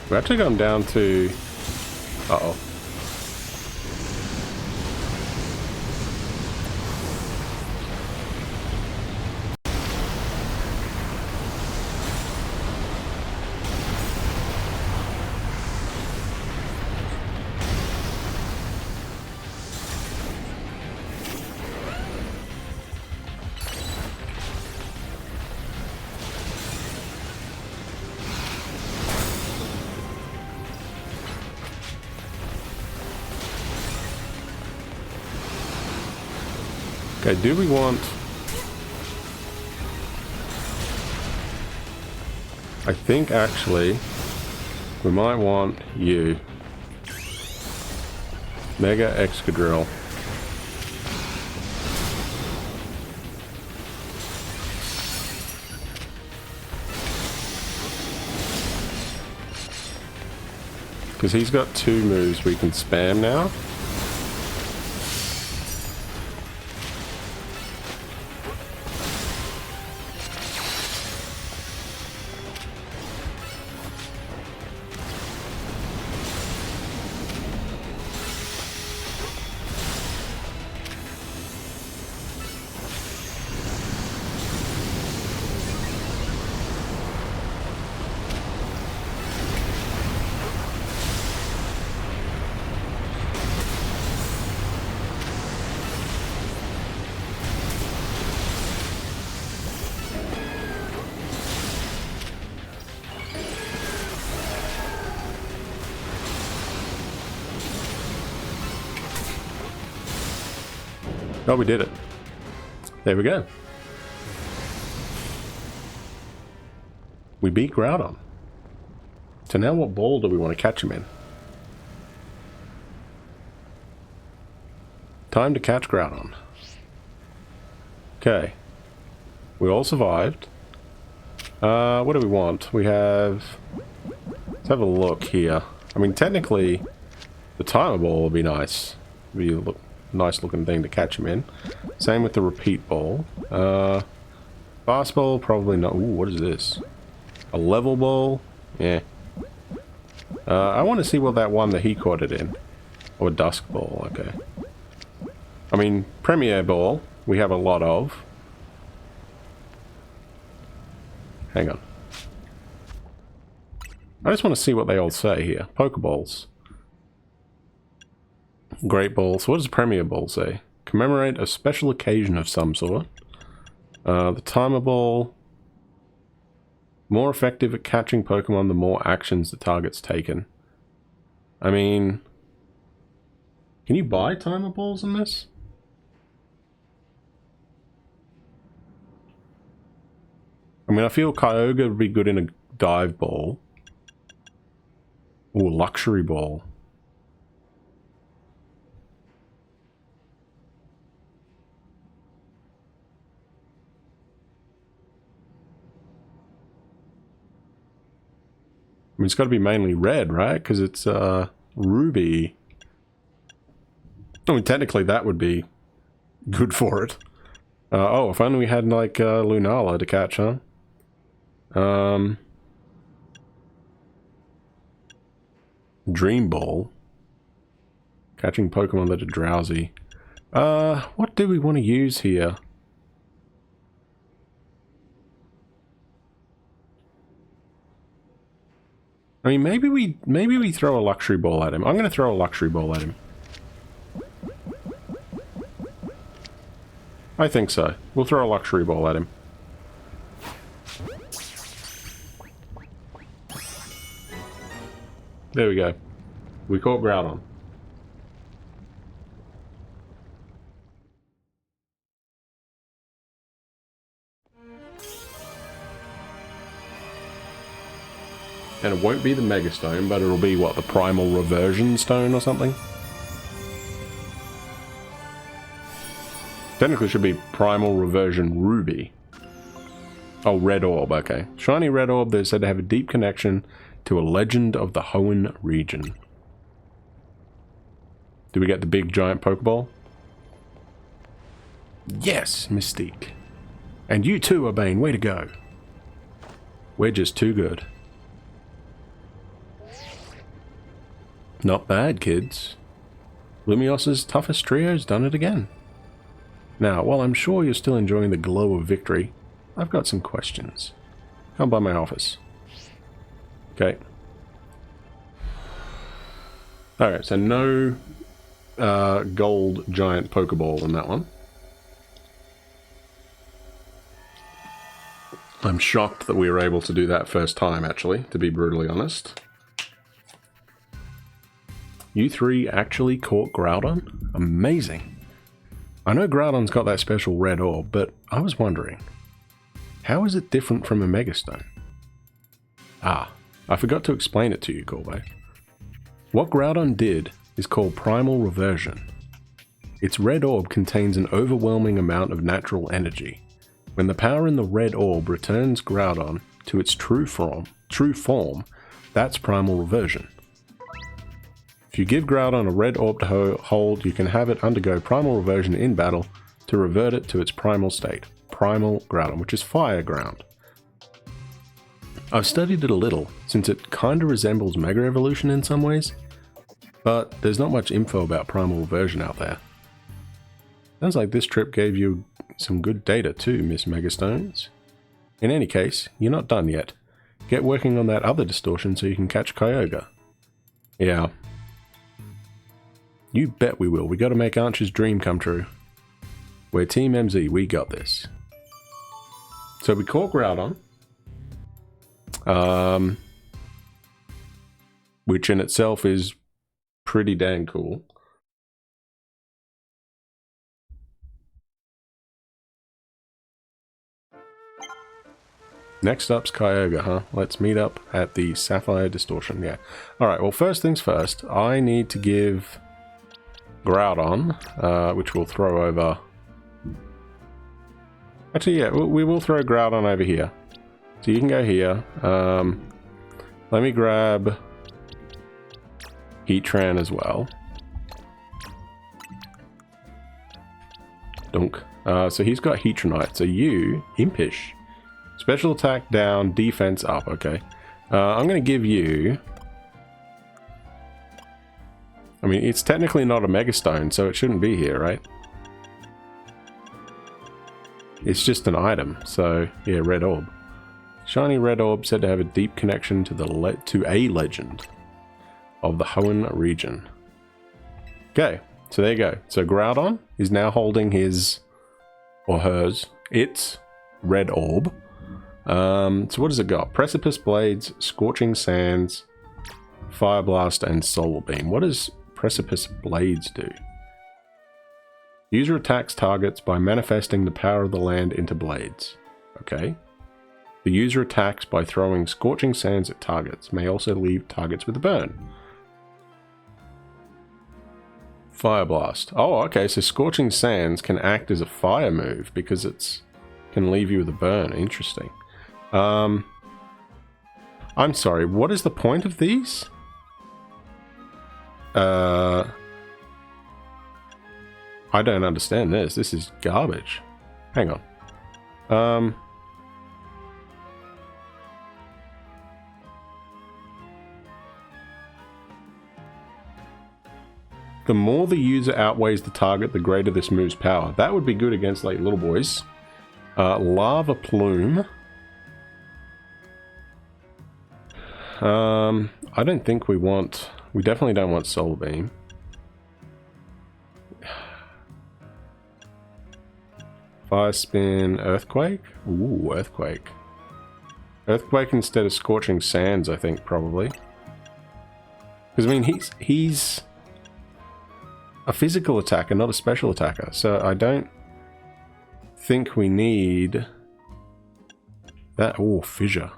S1: We've actually gone down to... Uh-oh. Okay, do we want... I think actually we might want you. Mega Excadrill. Because he's got 2 moves we can spam now. Oh, we did it. There we go. We beat Groudon. So now what ball do we want to catch him in? Time to catch Groudon. Okay. We all survived. What do we want? We have... Let's have a look here. I mean, technically, the timer ball would be nice. Be a nice looking thing to catch him in. Same with the repeat ball. Fast ball, probably not. Ooh, what is this? A level ball? Yeah. I want to see what that one that he caught it in. Or dusk ball, okay. I mean, premier ball, we have a lot of. hang on. I just want to see what they all say here. Pokeballs. Great Balls. What does Premier Ball say? Commemorate a special occasion of some sort. The Timer Ball. More effective at catching Pokemon the more actions the target's taken. I mean... Can you buy Timer Balls in this? I mean, I feel Kyogre would be good in a Dive Ball. Ooh, Luxury Ball. I mean, it's got to be mainly red, right? Because it's ruby. I mean, technically that would be good for it. Oh, if only we had, like, Lunala to catch, huh? Dream Ball. Catching Pokemon that are drowsy. What do we want to use here? I mean, maybe we throw a Luxury Ball at him. I'm going to throw a Luxury Ball at him. I think so. We'll throw a Luxury Ball at him. There we go. We caught Groudon. And it won't be the Mega Stone, but it'll be, what, the Primal Reversion Stone or something? Technically it should be Primal Reversion Ruby. Oh, Red Orb, okay. Shiny Red Orb, they're said to have a deep connection to a legend of the Hoenn region. Do we get the big giant Pokeball? Yes, Mystique. And you too, Urbane, way to go. We're just too good. Not bad, kids. Lumios's toughest trio's done it again. Now, while I'm sure you're still enjoying the glow of victory, I've got some questions. Come by my office. Okay. Alright, so no gold giant Pokeball in that one. I'm shocked that we were able to do that first time, actually, to be brutally honest. You three actually caught Groudon? Amazing. I know Groudon's got that special red orb, but I was wondering, how is it different from a Megastone? Ah, I forgot to explain it to you, Corbe. What Groudon did is called Primal Reversion. Its red orb contains an overwhelming amount of natural energy. When the power in the red orb returns Groudon to its true form, that's Primal Reversion. If you give Groudon a red orb to hold, you can have it undergo Primal Reversion in battle to revert it to its primal state, Primal Groudon, which is Fire Ground. I've studied it a little, since it kinda resembles Mega Evolution in some ways, but there's not much info about Primal Reversion out there. Sounds like this trip gave you some good data too, Miss Megastones. In any case, you're not done yet. Get working on that other distortion so you can catch Kyogre. Yeah. You bet we will. We gotta make Archer's dream come true. We're Team MZ, we got this. So we caught Groudon. Which in itself is pretty dang cool. Next up's Kyogre, huh? Let's meet up at the Sapphire Distortion, yeah. Alright, well first things first, I need to give Groudon, which we'll throw over... Actually, yeah, we will throw Groudon over here. So you can go here. Let me grab Heatran as well. Dunk. So he's got Heatranite. So you, Impish. Special attack down, defense up. Okay. I'm going to give you... I mean, it's technically not a Megastone, so it shouldn't be here, right? It's just an item. So, yeah, Red Orb. Shiny red orb said to have a deep connection to a legend of the Hoenn region. Okay, so there you go. So Groudon is now holding his, or hers, its red orb. So what does it got? Precipice Blades, Scorching Sands, Fire Blast, and Solar Beam. What does Precipice Blades do? User attacks targets by manifesting the power of the land into blades. Okay. The user attacks by throwing Scorching Sands at targets. May also leave targets with a burn. Fire Blast. Oh, okay, so Scorching Sands can act as a fire move because it's can leave you with a burn. Interesting. I'm sorry, what is the point of these? I don't understand this. This is garbage. Hang on. The more the user outweighs the target, the greater this move's power. That would be good against, like, little boys. Lava Plume. I don't think we want... We definitely don't want Solar Beam. Fire Spin, Earthquake? Ooh, Earthquake. Earthquake instead of Scorching Sands, I think, probably. Because, I mean, he's a physical attacker, not a special attacker. So I don't think we need that. Oh, Fissure.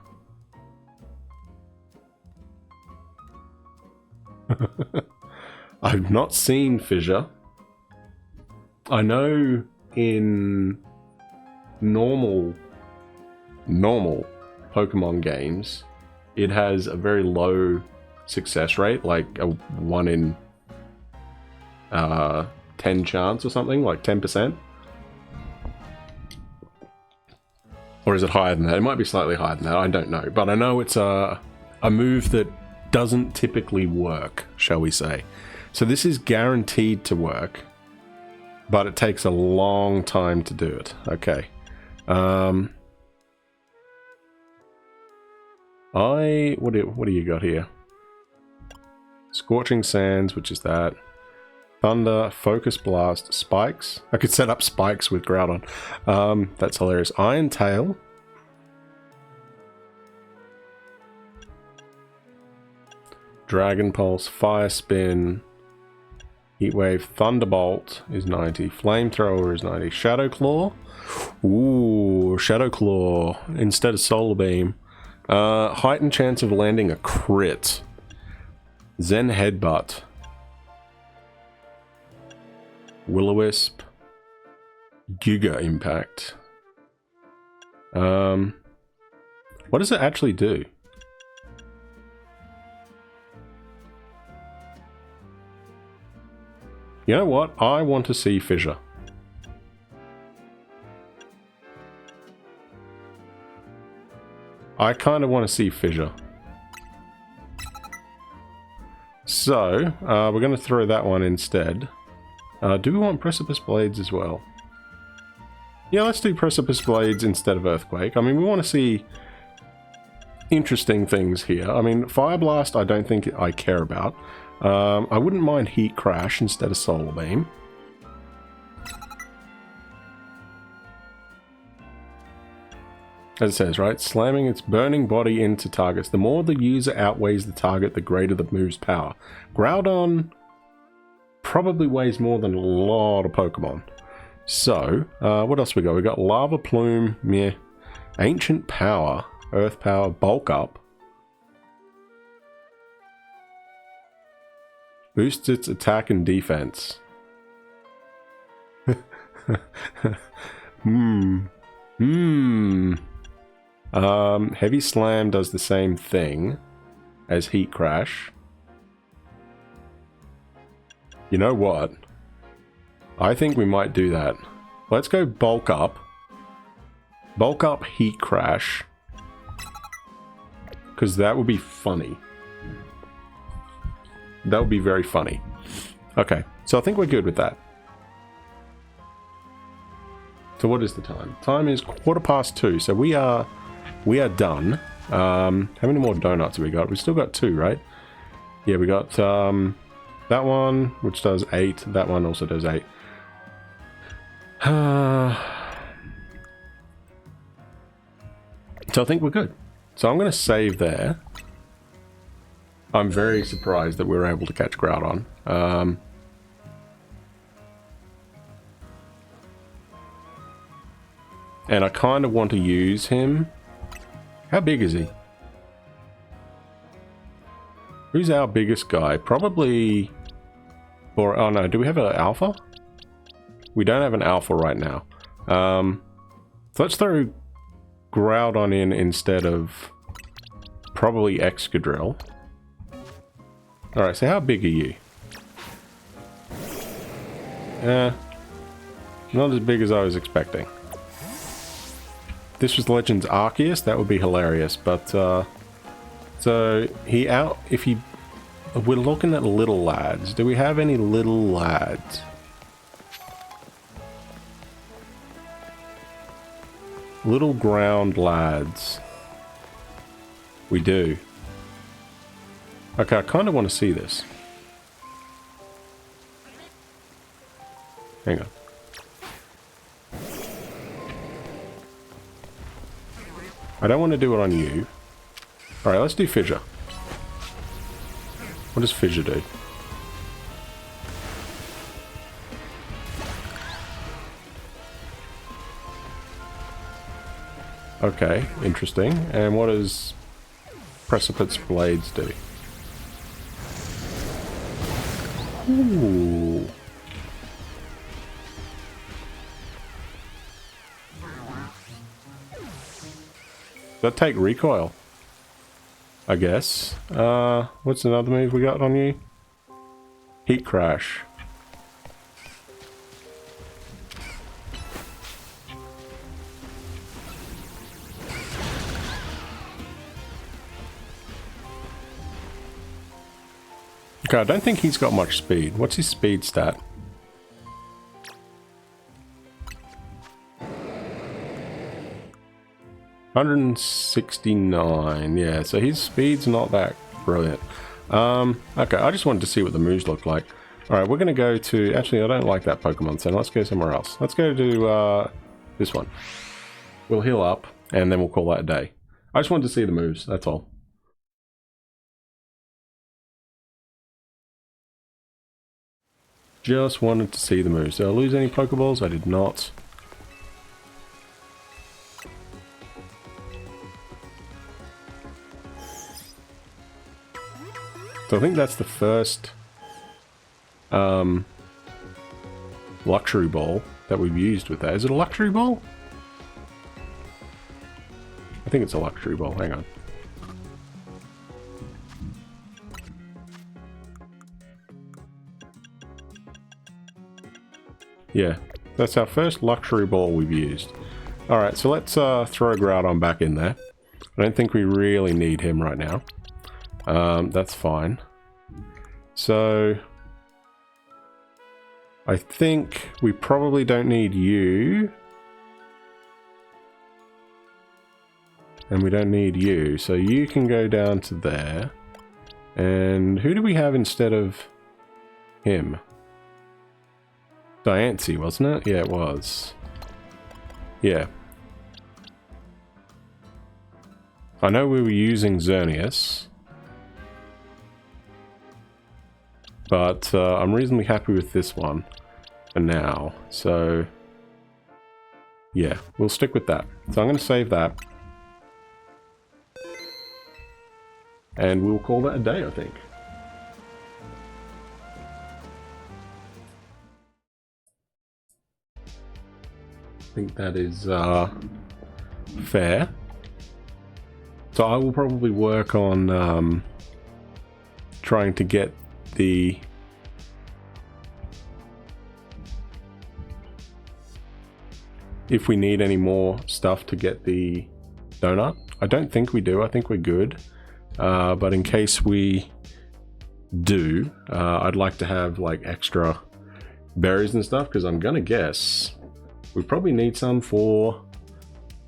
S1: I've not seen Fissure. I know in normal Pokemon games, it has a very low success rate, like a 1 in 10 chance or something, like 10%. Or is it higher than that? It might be slightly higher than that, I don't know. But I know it's a move that doesn't typically work, shall we say. So this is guaranteed to work, but it takes a long time to do it. Okay. What do you got here? Scorching Sands, which is that. Thunder, Focus Blast, Spikes. I could set up Spikes with Groudon. That's hilarious. Iron Tail. Dragon Pulse, Fire Spin, Heatwave, Thunderbolt is 90, Flamethrower is 90, Shadow Claw. Ooh, Shadow Claw instead of Solar Beam. Heightened chance of landing a crit. Zen Headbutt. Will-O-Wisp. Giga Impact. What does it actually do? You know what? I want to see Fissure. I kind of want to see Fissure. So, we're going to throw that one instead. Do we want Precipice Blades as well? Yeah, let's do Precipice Blades instead of Earthquake. I mean, we want to see interesting things here. I mean, Fire Blast I don't think I care about. I wouldn't mind Heat Crash instead of Solar Beam. As it says, right? Slamming its burning body into targets. The more the user outweighs the target, the greater the move's power. Groudon probably weighs more than a lot of Pokemon. So, what else we got? We got Lava Plume, meh. Ancient Power, Earth Power, Bulk Up. Boosts its attack and defense. Heavy Slam does the same thing as Heat Crash. You know what? I think we might do that. Let's go Bulk Up. Bulk Up Heat Crash. Because that would be funny. That would be very funny. Okay, so I think we're good with that. So what is the time? Time is 2:15, so we are we are done. How many more donuts have we got? We still got 2, right? Yeah, we got that one, which does 8. That one also does 8. So I think we're good. So I'm going to save there. I'm very surprised that we were able to catch Groudon. And I kind of want to use him. How big is he? Who's our biggest guy? Probably... Or, oh no, do we have an alpha? We don't have an alpha right now. So let's throw Groudon in instead of probably Excadrill. Alright, so how big are you? Not as big as I was expecting. If this was Legends Arceus, that would be hilarious, but so we're looking at little lads. Do we have any little lads? Little ground lads. We do. Okay, I kind of want to see this. Hang on. I don't want to do it on you. Alright, let's do Fissure. What does Fissure do? Okay, interesting. And what does Precipice Blades do? Ooh. That take recoil, I guess. What's another move we got on you? Heat Crash. Okay, I don't think he's got much speed. What's his speed stat? $169, yeah, so his speed's not that brilliant. Okay, I just wanted to see what the moves look like. Alright, we're gonna go to... Actually, I don't like that Pokemon, so let's go somewhere else. Let's go to this one. We'll heal up, and then we'll call that a day. I just wanted to see the moves, that's all. Just wanted to see the moves. Did I lose any Pokeballs? I did not. So I think that's the first luxury ball that we've used with that. Is it a luxury ball? I think it's a luxury ball. Hang on. Yeah, that's our first luxury ball we've used. Alright, so let's throw Groudon back in there. I don't think we really need him right now. That's fine. So I think we probably don't need you. And we don't need you. So you can go down to there. And who do we have instead of him? Diancie, wasn't it? Yeah, it was. Yeah. I know we were using Xerneas. But I'm reasonably happy with this one for now. So, yeah, we'll stick with that. So I'm going to save that. And we'll call that a day, I think. I think that is fair. So I will probably work on trying to get the if we need any more stuff to get the donut. I don't think we do. I think we're good. But in case we do, I'd like to have like extra berries and stuff because I'm gonna guess we probably need some for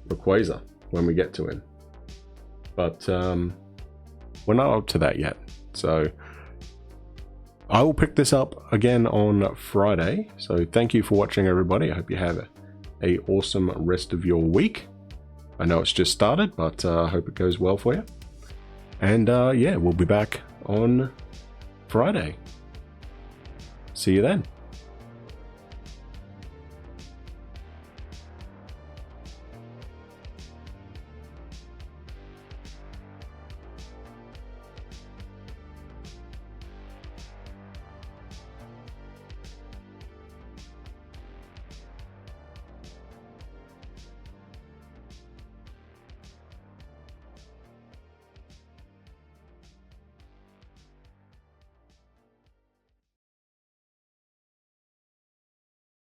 S1: Rayquaza. when we get to him. But we're not up to that yet. So I will pick this up again on Friday. So thank you for watching, everybody. I hope you have a awesome rest of your week. I know it's just started, but I hope it goes well for you. And yeah, we'll be back on Friday. See you then.